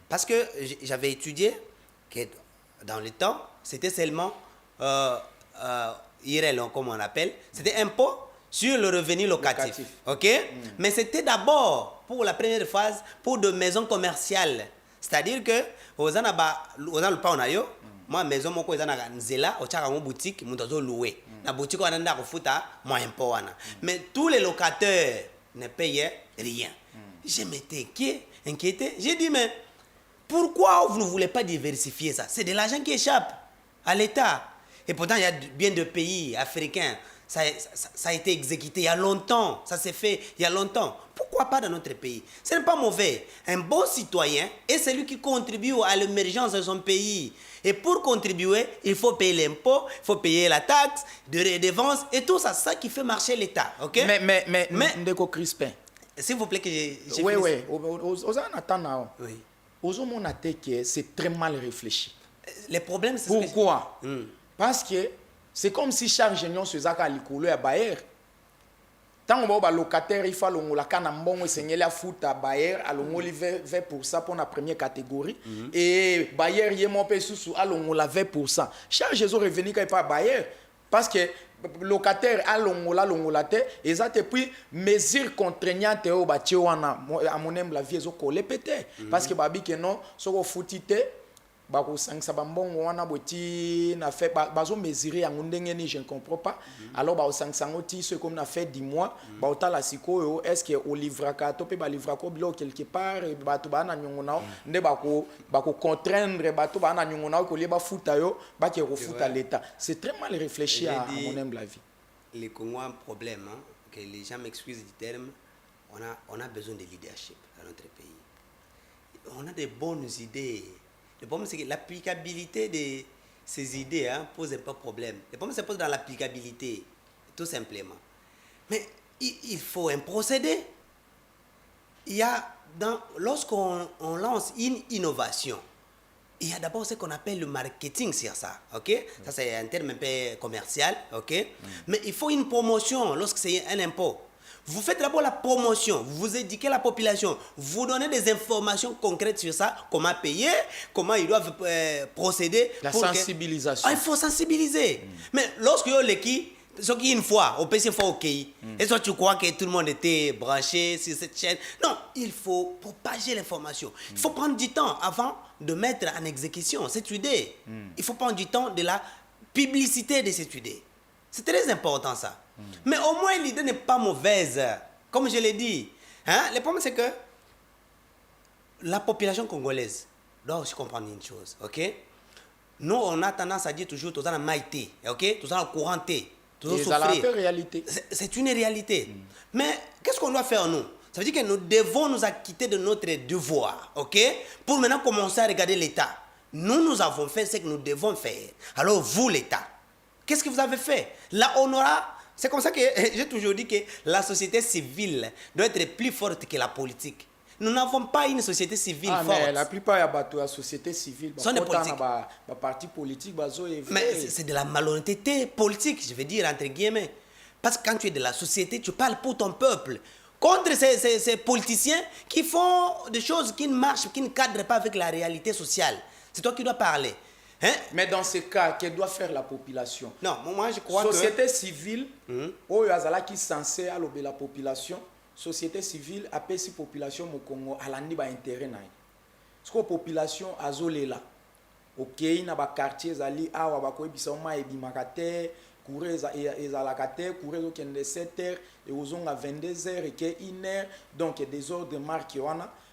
[SPEAKER 2] Parce que j'avais étudié que dans le temps, c'était seulement IRL, comme on appelle, c'était impôt sur le revenu locatif. OK? Mais c'était d'abord, pour la première phase, pour de maisons commerciales. C'est-à-dire que, aux anaba, moi, maison, moi, aux anaba, nzela, au tchara, mon boutique, mon dozo loué. La boutique, on a un refuta, moi, impôt. Mais tous les locataires ne payaient rien. Je m'étais inquiété. J'ai dit, mais pourquoi vous ne voulez pas diversifier ça? C'est de l'argent qui échappe à l'État. Et pourtant, il y a bien de pays africains. Ça a été exécuté il y a longtemps. Ça s'est fait il y a longtemps. Pourquoi pas dans notre pays? Ce n'est pas mauvais. Un bon citoyen est celui qui contribue à l'émergence de son pays. Et pour contribuer, il faut payer l'impôt, il faut payer la taxe, de redevance et tout ça. C'est ça qui fait marcher l'État. OK?
[SPEAKER 1] Mais Ndeko Crispin.
[SPEAKER 2] S'il vous plaît que j'ai
[SPEAKER 1] oui. Aux attendant. Oui. Aux hommes, on a dit que c'est très mal réfléchi.
[SPEAKER 2] Les problèmes, c'est
[SPEAKER 1] Pourquoi? Parce que c'est comme si chaque génion se faisait à l'école à Bayer. Tant on va locataire, il faut la canambon et seigneur la foot à Bayer, allons le 20% pour la première catégorie. Et Bayer, il y a mon peu sous, allons la 20%. Chaque génion revenu quand il pas Bayer. Parce que locataire allons la terre, et ça te pris mesures contraignantes au bâtiment à mon aime la vie au collé pété. Parce que babi que non, sur le footité. Bako sangsa bambongo wana boti na fait bazo mesurer ya ndenge ni je ne comprends pas alors ba sangsa ngoti ce comme na fait 10 mois ba otala sikoyo est-ce que au livraka to pe ba livrako bilo quelque part ba to ba na nyongona nde bako contraindre ba to ba na nyongona ko liba futa yo ba ke refuta l'état c'est très mal réfléchi à mon humble avis.
[SPEAKER 2] Les Congolais ont un problème hein, que les gens m'excusent du terme, on a besoin de leadership dans notre pays. On a des bonnes idées. Le problème, c'est que l'applicabilité de ces idées hein, pose un peu de problème. Le problème se pose dans l'applicabilité, tout simplement. Mais il faut un procédé. Il y a, lorsqu'on lance une innovation, il y a d'abord ce qu'on appelle le marketing sur ça, ok? Ça, c'est un terme un peu commercial, ok? Mais il faut une promotion lorsque c'est un impôt. Vous faites d'abord la promotion, vous éduquez la population, vous donnez des informations concrètes sur ça, comment payer, comment ils doivent procéder.
[SPEAKER 1] La sensibilisation.
[SPEAKER 2] Il faut sensibiliser. Mais lorsque vous l'équipe, ce qui une fois, au PC fois OK, et soit tu crois que tout le monde était branché sur cette chaîne. Non, il faut propager l'information. Il faut prendre du temps avant de mettre en exécution cette idée. Il faut prendre du temps de la publicité de cette idée. C'est très important ça. Mais au moins l'idée n'est pas mauvaise. Comme je l'ai dit. Hein? Le problème c'est que la population congolaise doit aussi comprendre une chose. Ok? Nous on a tendance à dire toujours tous en maïté. Ok? Tous en couranté.
[SPEAKER 1] C'est la réalité.
[SPEAKER 2] C'est une réalité. Mais qu'est-ce qu'on doit faire nous? Ça veut dire que nous devons nous acquitter de notre devoir. Ok? Pour maintenant commencer à regarder l'État. Nous avons fait ce que nous devons faire. Alors vous l'État, qu'est-ce que vous avez fait? Là, on aura... C'est comme ça que j'ai toujours dit que la société civile doit être plus forte que la politique. Nous n'avons pas une société civile forte.
[SPEAKER 1] Mais la plupart de la société civile,
[SPEAKER 2] sont des politiques.
[SPEAKER 1] Parti politique,
[SPEAKER 2] mais c'est de la malhonnêteté politique, je veux dire, entre guillemets. Parce que quand tu es de la société, tu parles pour ton peuple. Contre ces politiciens qui font des choses qui ne marchent, qui ne cadrent pas avec la réalité sociale. C'est toi qui dois parler. Hein?
[SPEAKER 1] Mais dans ce cas, que doit faire la population?
[SPEAKER 2] Non, moi je crois
[SPEAKER 1] société civile, qui est censée allober la population, société civile, après si population au Congo, elle a un intérêt. Parce que la population a là. Ok, il y a des quartiers, il y a des quartiers, courir à la cate, courir au 7h, et aux à 22h, et 1h, donc des ordres de marque.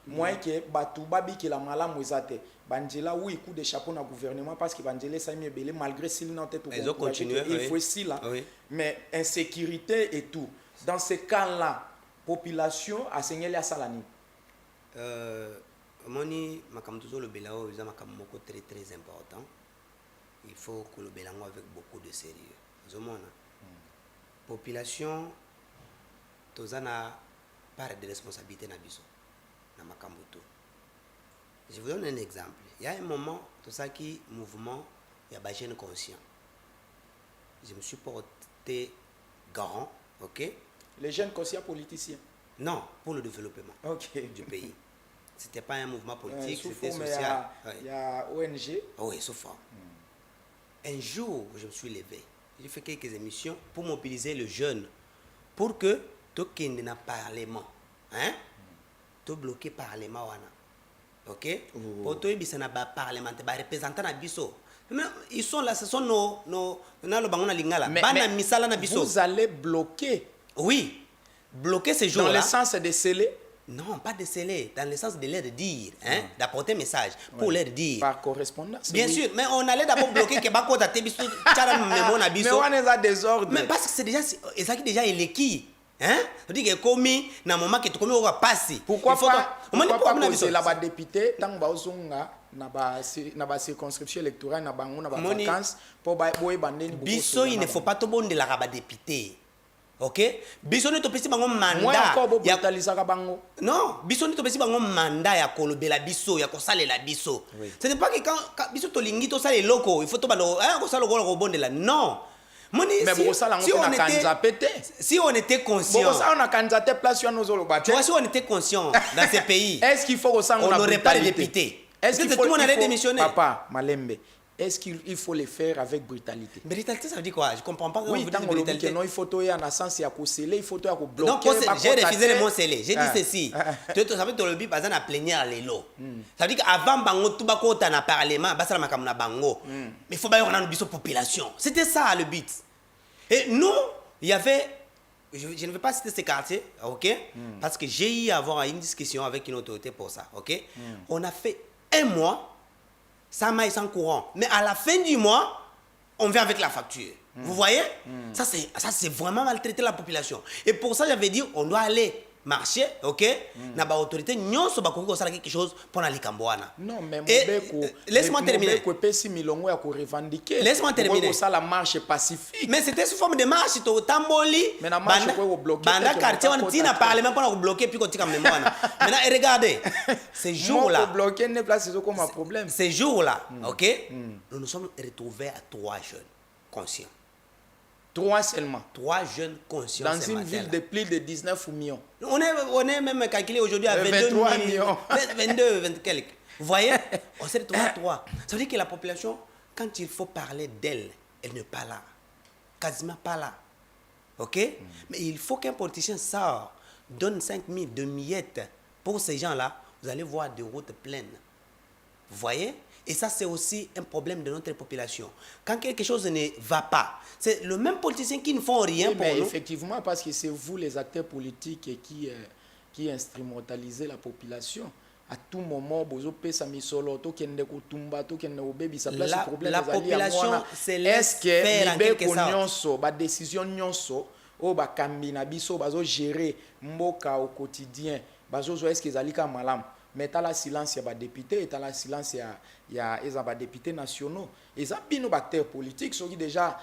[SPEAKER 1] Moi, que Batoubabi qui la malam mouizate. Bandela, oui, coup de chapeau dans le gouvernement parce que Bandela, ça m'est belé, malgré s'il n'a pas été
[SPEAKER 2] ils ont continué.
[SPEAKER 1] Il faut aussi là. Mais insécurité et tout. Dans ces cas-là, population a saigné la salani.
[SPEAKER 2] Moni, makam toujours le belao, ils ont makam moko très très important. Il faut que le belango avec beaucoup de sérieux. Population, tous en a part de responsabilité na biso. Je vous donne un exemple. Il y a un moment, tout ça qui mouvement, il y a des jeunes conscients. Je me suis porté garant, ok?
[SPEAKER 1] Les jeunes conscients politiciens?
[SPEAKER 2] Non, pour le développement du pays. Ce n'était pas un mouvement politique, c'était social.
[SPEAKER 1] Il y a ONG.
[SPEAKER 2] Oui, sauf un jour, je me suis levé. J'ai fait quelques émissions pour mobiliser les jeunes pour que tout le monde ait un parlement. Hein? Tout bloqué parlement wana. OK? Pour tout il y a un parlementaire, des représentants na biso. Ils sont là, ce sont nos lingala.
[SPEAKER 1] Vous allez bloquer?
[SPEAKER 2] Oui. Bloquer ces jours-là.
[SPEAKER 1] Dans le sens de sceller?
[SPEAKER 2] Non, pas de sceller, dans le sens de leur dire, hein, d'apporter un message pour leur dire.
[SPEAKER 1] Par correspondance?
[SPEAKER 2] Bien sûr, mais on allait d'abord bloquer que Bako Tate Biso, Tcharam Memo na Biso.
[SPEAKER 1] Mais on est à désordre.
[SPEAKER 2] Mais parce que c'est déjà il est qui? Hein? C'est-à-dire que comme na moment que tu comme on va passer.
[SPEAKER 1] Pourquoi pas poser là-bas député tant baozonga na ba circonscription électorale na bango na ba vacances pour boy bandeni
[SPEAKER 2] biso il ne faut pas tout bon de la rabat député. OK? Bisoni to pesi bango
[SPEAKER 1] Moi
[SPEAKER 2] mandat.
[SPEAKER 1] encore brutalisaka bango.
[SPEAKER 2] Non, bisoni to pesi bango mandat ya kolobela biso, ya kosalela biso.
[SPEAKER 1] Oui.
[SPEAKER 2] Ce n'est pas que quand biso to lingi to sala eloko, il faut to balo, kosala ko bondela. Non. Moni,
[SPEAKER 1] Mais
[SPEAKER 2] si on était conscient. Tu vois, si on était conscient dans ces pays,
[SPEAKER 1] est-ce qu'il faut
[SPEAKER 2] on n'aurait pas de députés.
[SPEAKER 1] Est-ce qu'il faut,
[SPEAKER 2] tout le monde allait démissionner?
[SPEAKER 1] Papa, Malembe, est-ce qu'il faut le faire avec brutalité?
[SPEAKER 2] Brutalité, ça veut dire quoi? Je ne comprends pas.
[SPEAKER 1] Oui, tant que non, il faut tout en sens, il y a sceller, il faut tout bloquer.
[SPEAKER 2] Donc, j'ai refusé le mot sceller. J'ai dit ceci. Tu savais que le but, par exemple, plénière les lots. Ça veut dire qu'avant, bango, tout bako, t'en as parlement, basa la makamuna bango. Mais il faut bien qu'on ait une population. C'était ça le but. Et nous, il y avait, je ne vais pas citer ces quartiers, ok? Parce que j'ai eu à avoir une discussion avec une autorité pour ça, ok? On a fait un mois sans maille, sans courant. Mais à la fin du mois, on vient avec la facture. Vous voyez? Ça, c'est vraiment maltraiter la population. Et pour ça, j'avais dit, on doit aller marcher, ok? Na ba autorité, nous sommes quelque chose pour aller Cambouana.
[SPEAKER 1] Non, mais
[SPEAKER 2] laisse-moi terminer.
[SPEAKER 1] Laisse-moi
[SPEAKER 2] terminer.
[SPEAKER 1] Ça, la marche pacifique.
[SPEAKER 2] Mais c'était sous forme de marche, tu tamboli.
[SPEAKER 1] Mais la marche, vous bloquer.
[SPEAKER 2] Banda quartier, on dit n'a parlé même pas pour bloquer, puis qu'on dit comme Maintenant, regardez, ces jours-là.
[SPEAKER 1] Bloquer n'est pas comme un problème.
[SPEAKER 2] Ces jours-là, ok? Nous nous sommes retrouvés à 3 jeunes conscients.
[SPEAKER 1] 3 seulement.
[SPEAKER 2] 3 jeunes conscients.
[SPEAKER 1] Dans une ville de plus de 19 millions.
[SPEAKER 2] On est même calculé aujourd'hui à 22
[SPEAKER 1] millions.
[SPEAKER 2] 22, 20 quelques. Vous voyez? On s'est retrouvés à 3. Ça veut dire que la population, quand il faut parler d'elle, elle n'est pas là. Quasiment pas là. OK? Mais il faut qu'un politicien sorte, donne 5 000 de miettes pour ces gens-là. Vous allez voir des routes pleines. Vous voyez? Et ça, c'est aussi un problème de notre population. Quand quelque chose ne va pas, c'est le même politicien qui ne font rien pour nous.
[SPEAKER 1] Effectivement, parce que c'est vous, les acteurs politiques, qui instrumentalisez la population. À tout moment,
[SPEAKER 2] la population se laisse faire en quelque sorte.
[SPEAKER 1] La décision au gérer au quotidien. Est-ce qu'ils allaient malam? Mais tu as la silence, il y a des députés, tu as la silence, il y a des députés nationaux. Et ça, il y a des acteurs politiques qui déjà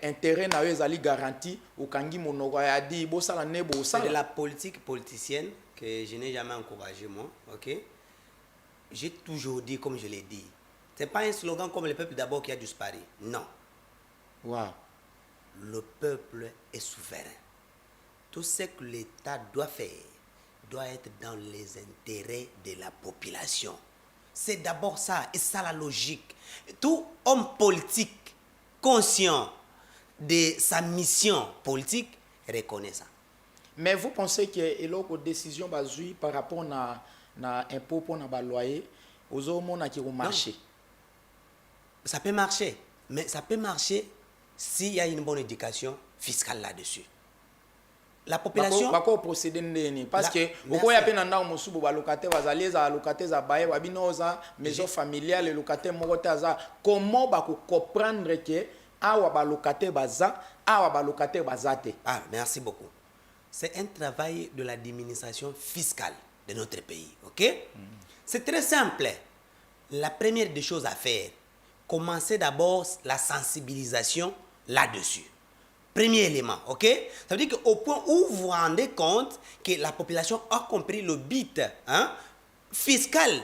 [SPEAKER 1] intérêt à eux garanti au Kangi Monogo a dit
[SPEAKER 2] c'est de la politique politicienne que je n'ai jamais encouragé, moi. Ok? J'ai toujours dit, comme je l'ai dit, ce n'est pas un slogan comme le peuple d'abord qui a disparu. Non.
[SPEAKER 1] Wow.
[SPEAKER 2] Le peuple est souverain. Tout ce que l'État doit faire doit être dans les intérêts de la population. C'est d'abord ça, et ça la logique. Tout homme politique conscient de sa mission politique reconnaît ça.
[SPEAKER 1] Mais vous pensez que l'autre décision basée par rapport à l'impôt pour le loyer, aux hommes qui vont marcher?
[SPEAKER 2] Ça peut marcher, mais ça peut marcher s'il y a une bonne éducation fiscale là-dessus. La population
[SPEAKER 1] parce que beaucoup y a peine en musubu ba locataire bazaleza locataire za baye babinoza maison familiale le locataire mogotaza comment ba comprendre que awa ba locataire baza awa ba locataire bazate.
[SPEAKER 2] Ah, merci beaucoup. C'est un travail de l'administration fiscale de notre pays, OK? C'est très simple. La première des choses à faire, commencer d'abord la sensibilisation là-dessus. Premier élément, ok? Ça veut dire qu'au point où vous vous rendez compte que la population a compris le but fiscal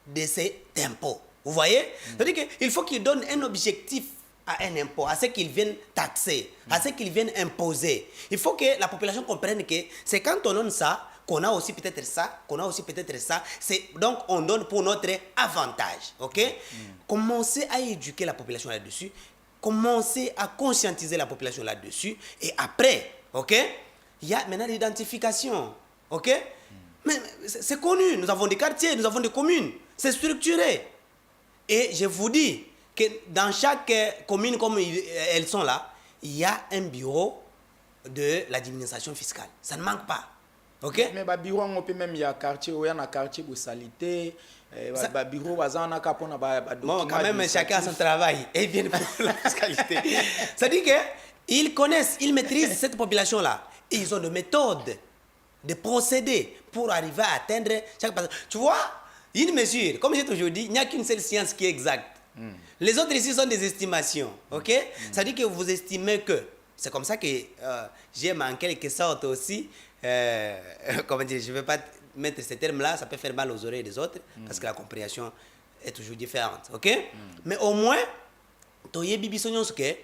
[SPEAKER 2] de cet impôt. Vous voyez? Ça veut dire qu'il faut qu'il donne un objectif à un impôt, à ce qu'ils viennent taxer, à ce qu'ils viennent imposer. Il faut que la population comprenne que c'est quand on donne ça, qu'on a aussi peut-être ça, qu'on a aussi peut-être ça. Donc, on donne pour notre avantage, ok? Commencez à éduquer la population là-dessus. Commencer à conscientiser la population là-dessus. Et après, ok, il y a maintenant l'identification. Ok? Mais c'est connu. Nous avons des quartiers, nous avons des communes. C'est structuré. Et je vous dis que dans chaque commune, comme elles sont là, il y a un bureau de l'administration fiscale. Ça ne manque pas. Ok?
[SPEAKER 1] Mais le bureau, on peut même, il y a un quartier de salité.
[SPEAKER 2] Bon, quand même, chacun a son travail et bien pour la fiscalité. C'est-à-dire qu'ils connaissent, ils maîtrisent cette population-là. Et ils ont des méthodes, des procédés pour arriver à atteindre chaque personne. Tu vois, une mesure, comme j'ai toujours dit, il n'y a qu'une seule science qui est exacte. Les autres ici sont des estimations. Ok? C'est-à-dire que vous estimez que c'est comme ça que j'aime en quelque sorte aussi, comment dire, je ne veux pas mettre ce terme-là, ça peut faire mal aux oreilles des autres, parce que la compréhension est toujours différente, ok? Mais au moins, tu as bibi sonyon ce que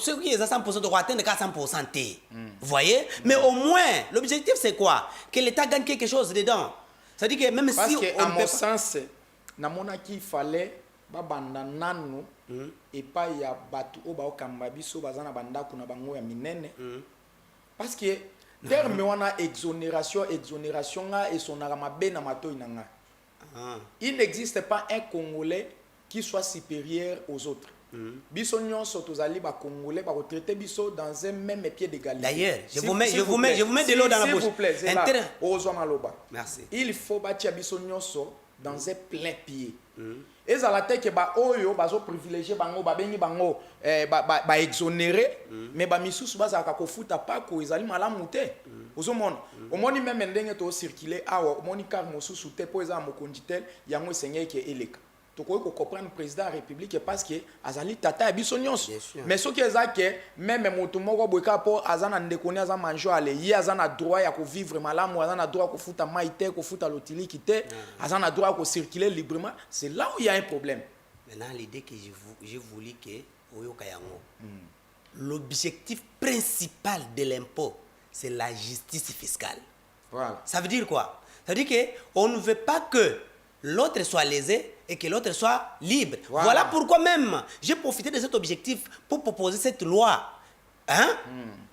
[SPEAKER 2] ceux qui sont à 100%, tu atteindre 400%. Vous voyez? Mais au moins, l'objectif c'est quoi? Que l'État gagne quelque chose dedans. Ça dit que même
[SPEAKER 1] parce
[SPEAKER 2] si
[SPEAKER 1] que,
[SPEAKER 2] on
[SPEAKER 1] à mon
[SPEAKER 2] peut
[SPEAKER 1] sens, namona qu'il fallait babanda nanu et pas ya batu oba okamba biso bazana banda kuna bango ya minene. Parce que terme wana exonération nga et son aramabe na mato inanga. Il n'existe pas un Congolais qui soit supérieur aux autres. Biso nyonso tozali ba Congolais ba retraiter biso dans un même pied d'égalité. D'ailleurs,
[SPEAKER 2] je vous mets de l'eau dans la bouche.
[SPEAKER 1] S'il vous plaît, c'est là. Ozomaloba.
[SPEAKER 2] Merci.
[SPEAKER 1] Il faut batia biso nyonso dans un plein pied. Ezala te ke ba oyo bazo privilégier bango ba bengi bango ba exonérer mais ba misusu baza ka kofuta pa ko ezali malamu te. Ozomona omoni même ndenge to circuler awa omoni car mosusu te po eza mokonditel yango esengeki ke eleka. Toko ko comprendre président de la République parce que azali tata biso nyonso. Mais ce qui est ça que même moto moko boyka po azana ndekoni azana manjo ale yi azana droit ya ko vivre malamu azana droit ko futa maite ko futa lotiliki te azana droit ko circuler librement, c'est là où il y a un problème.
[SPEAKER 2] Maintenant l'idée que j'ai voulu que oyoka yango. L'objectif principal de l'impôt, c'est la justice fiscale.
[SPEAKER 1] Voilà.
[SPEAKER 2] Ça veut dire quoi? Ça veut dire que on ne veut pas que l'autre soit lésé et que l'autre soit libre. Voilà pourquoi même j'ai profité de cet objectif pour proposer cette loi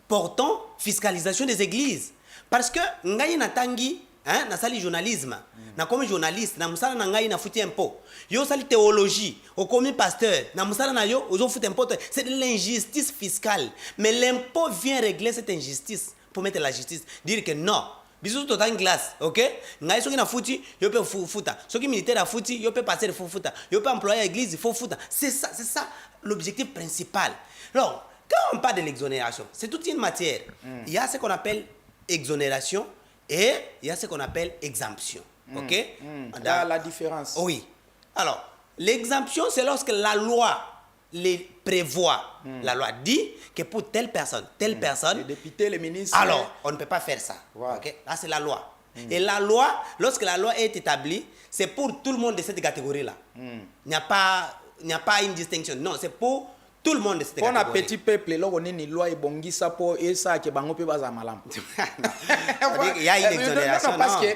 [SPEAKER 2] portant fiscalisation des églises. Parce que ngai natangi na sali journalisme, na comme journaliste, na musala na ngai na futi impôt. Yo sali théologie, au comme pasteur, na musala na yo ozo futi impôt. C'est de l'injustice fiscale. Mais l'impôt vient régler cette injustice pour mettre la justice. Dire que non. Bisous tout en glace, ok? Ngai soki na futi, yo pe futa. Soki militaire a futi, yo pe passer futa. Yo pe employé à l'église, il faut futa. C'est ça l'objectif principal. Alors, quand on parle de l'exonération, c'est toute une matière. Il y a ce qu'on appelle exonération et il y a ce qu'on appelle exemption, ok?
[SPEAKER 1] Il y a la différence.
[SPEAKER 2] Oui. Alors, l'exemption, c'est lorsque la loi les prévoit. La loi dit que pour telle personne, les
[SPEAKER 1] députés, les ministres.
[SPEAKER 2] Alors, on ne peut pas faire ça. Okay? Là, c'est la loi. Et la loi, lorsque la loi est établie, c'est pour tout le monde de cette catégorie-là. Il n'y a pas une distinction. Non, c'est pour tout le monde de cette catégorie.
[SPEAKER 1] On a petit peuple, là, on a une loi et bongi ça pour et ça qui bango pe baza malam.
[SPEAKER 2] Il y a une exonération.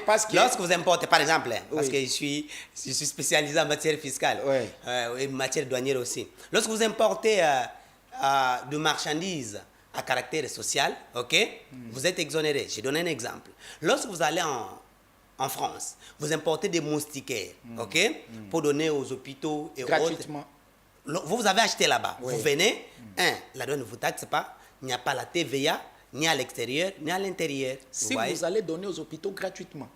[SPEAKER 1] Parce que
[SPEAKER 2] lorsque vous importez, par exemple, parce que je suis spécialisé en matière fiscale et matière douanière aussi. Lorsque vous importez de marchandises à caractère social, ok, vous êtes exonéré. Je donne un exemple. Lorsque vous allez en France, vous importez des moustiquaires, ok, pour donner aux hôpitaux et
[SPEAKER 1] gratuitement.
[SPEAKER 2] Autres. Vous avez acheté là-bas. Vous venez, la douane ne vous taxe pas, il n'y a pas la TVA, ni à l'extérieur, ni à l'intérieur.
[SPEAKER 1] Si vous allez donner aux hôpitaux gratuitement.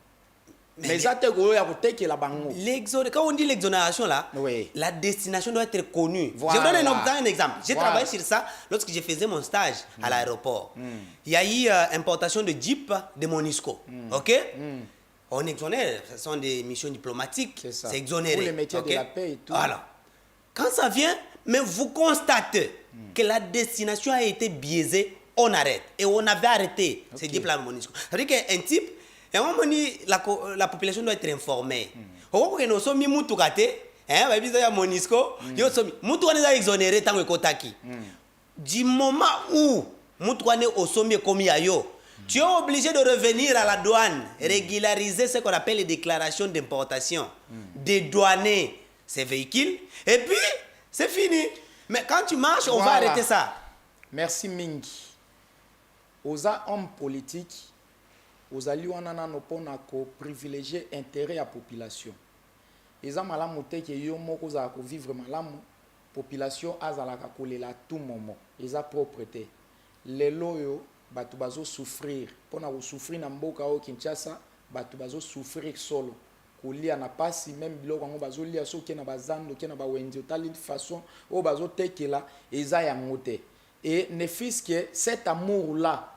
[SPEAKER 1] Mais
[SPEAKER 2] quand on dit l'exonération là, la destination doit être connue. Je vous donne un exemple. J'ai travaillé sur ça lorsque je faisais mon stage à l'aéroport. Il y a eu importation de Jeep de Monisco. Ok? On exonère, ce sont des missions diplomatiques. C'est exonéré.
[SPEAKER 1] Pour les métiers de la paix et tout.
[SPEAKER 2] Alors, quand ça vient, mais vous constatez que la destination a été biaisée, on arrête. Et on avait arrêté ces diplômes Monisco. C'est-à-dire qu'un type, la population doit être informée. Nous sommes mis Monisco, nous sommes exonérés tant que Kotaki. Du moment où nous sommes commis à yo, tu es obligé de revenir à la douane, régulariser ce qu'on appelle les déclarations d'importation, dédouaner ces véhicules, et puis c'est fini. Mais quand tu marches, on va arrêter ça.
[SPEAKER 1] Merci Mingi. Aux hommes politiques, aux alliés, on a privilégier l'intérêt de la population. Les gens qui ont vivre la population a à tout moment. Ils ont propreté. Les loyaux, ils souffrir. Pour souffrir dans Mboka au Kinshasa, ils souffrir solo. Kolia na pasi même biloko ngo bazolia soki na bazando ke na bawenzi tali façon o bazotekela eza ya ngote et ne fils que cet amour là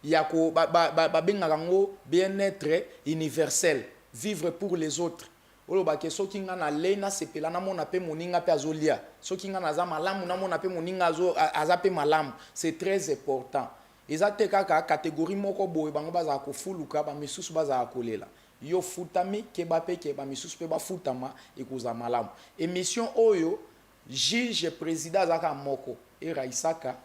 [SPEAKER 1] ya ko ba benga ngo bien-être universel, vivre pour les autres olobake soki nga na le nasepela namona mpe moninga mpe azolia soki nga naza malamu namona mpe moninga aza mpe malamu. C'est très important. Eza te kaka catégorie moko boye bango bazala kofuluka bamisusu bazala kolela yo futami keba pe keba misusu pe bafutama ekuza malamu. Émission oyo juge président azaka moko eraisaka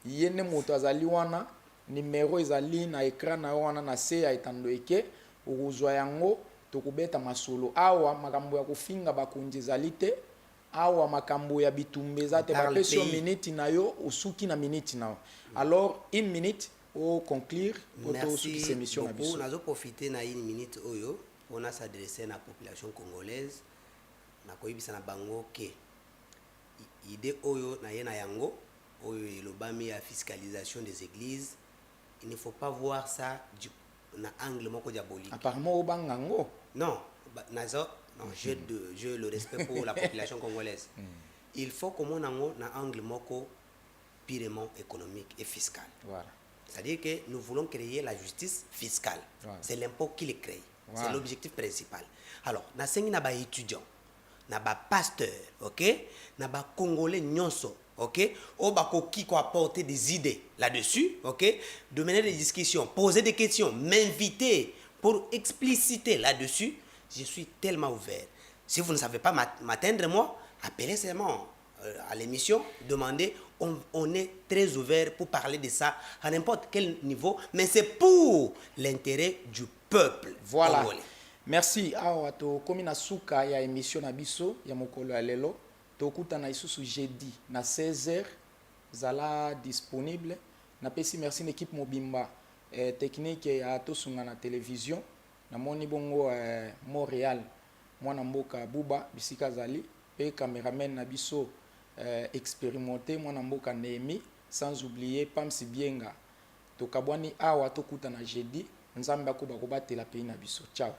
[SPEAKER 1] yene moto azali wana numéro ezali na écran na wana na se ya etando eke okuzwa yango tokubeta masolo awa makambo ya kofinga bakonzi ezali te awa makambo ya bitumba eza te bapesi yo minute na yo osuki na minute na yo. Alors une minute au conclure pour cette émission na biso.
[SPEAKER 2] Nazo profiter na une minute oyo on a s'adresser à la population congolaise na koyebisa na bango ke idée oyo na yena yango oyo elobami ya fiscalisation des églises, il ne faut pas voir ça na angle moko diabolique.
[SPEAKER 1] Apparemment au bangango.
[SPEAKER 2] Non, nazo non, j'ai le respect pour la population congolaise. Il faut que mon ango na angle moko purement économique et fiscal. Voilà. C'est-à-dire que nous voulons créer la justice fiscale. Voilà. C'est l'impôt qui le crée. Voilà. C'est l'objectif principal. Alors, na sengi na ba étudiant, na ba pasteur, OK? Na ba congolais nyonso, OK? O ba qui ko apporter des idées là-dessus, OK? De mener des discussions, poser des questions, m'inviter pour expliciter là-dessus. Je suis tellement ouvert. Si vous ne savez pas m'atteindre moi, appelez seulement à l'émission, demandez. On est très ouvert pour parler de ça à n'importe quel niveau, mais c'est pour l'intérêt du peuple.
[SPEAKER 1] Voilà.
[SPEAKER 2] Congolais.
[SPEAKER 1] Merci. Awa to komi na suka ya émission na biso ya mokolo ya lelo to kuta na isusu jeudi na 16h zala disponible. Na pesi merci l'équipe mobimba technique ya to sunga na télévision na moni bongo Montréal mwana mboka Buba bisika zali pe cameraman na biso expérimenté mwana mboka Némi, sans oublier Pamsi Bienga. Tokabwani awa tokuta na jeudi nzambe akuba kobatela pays na biso. Ciao.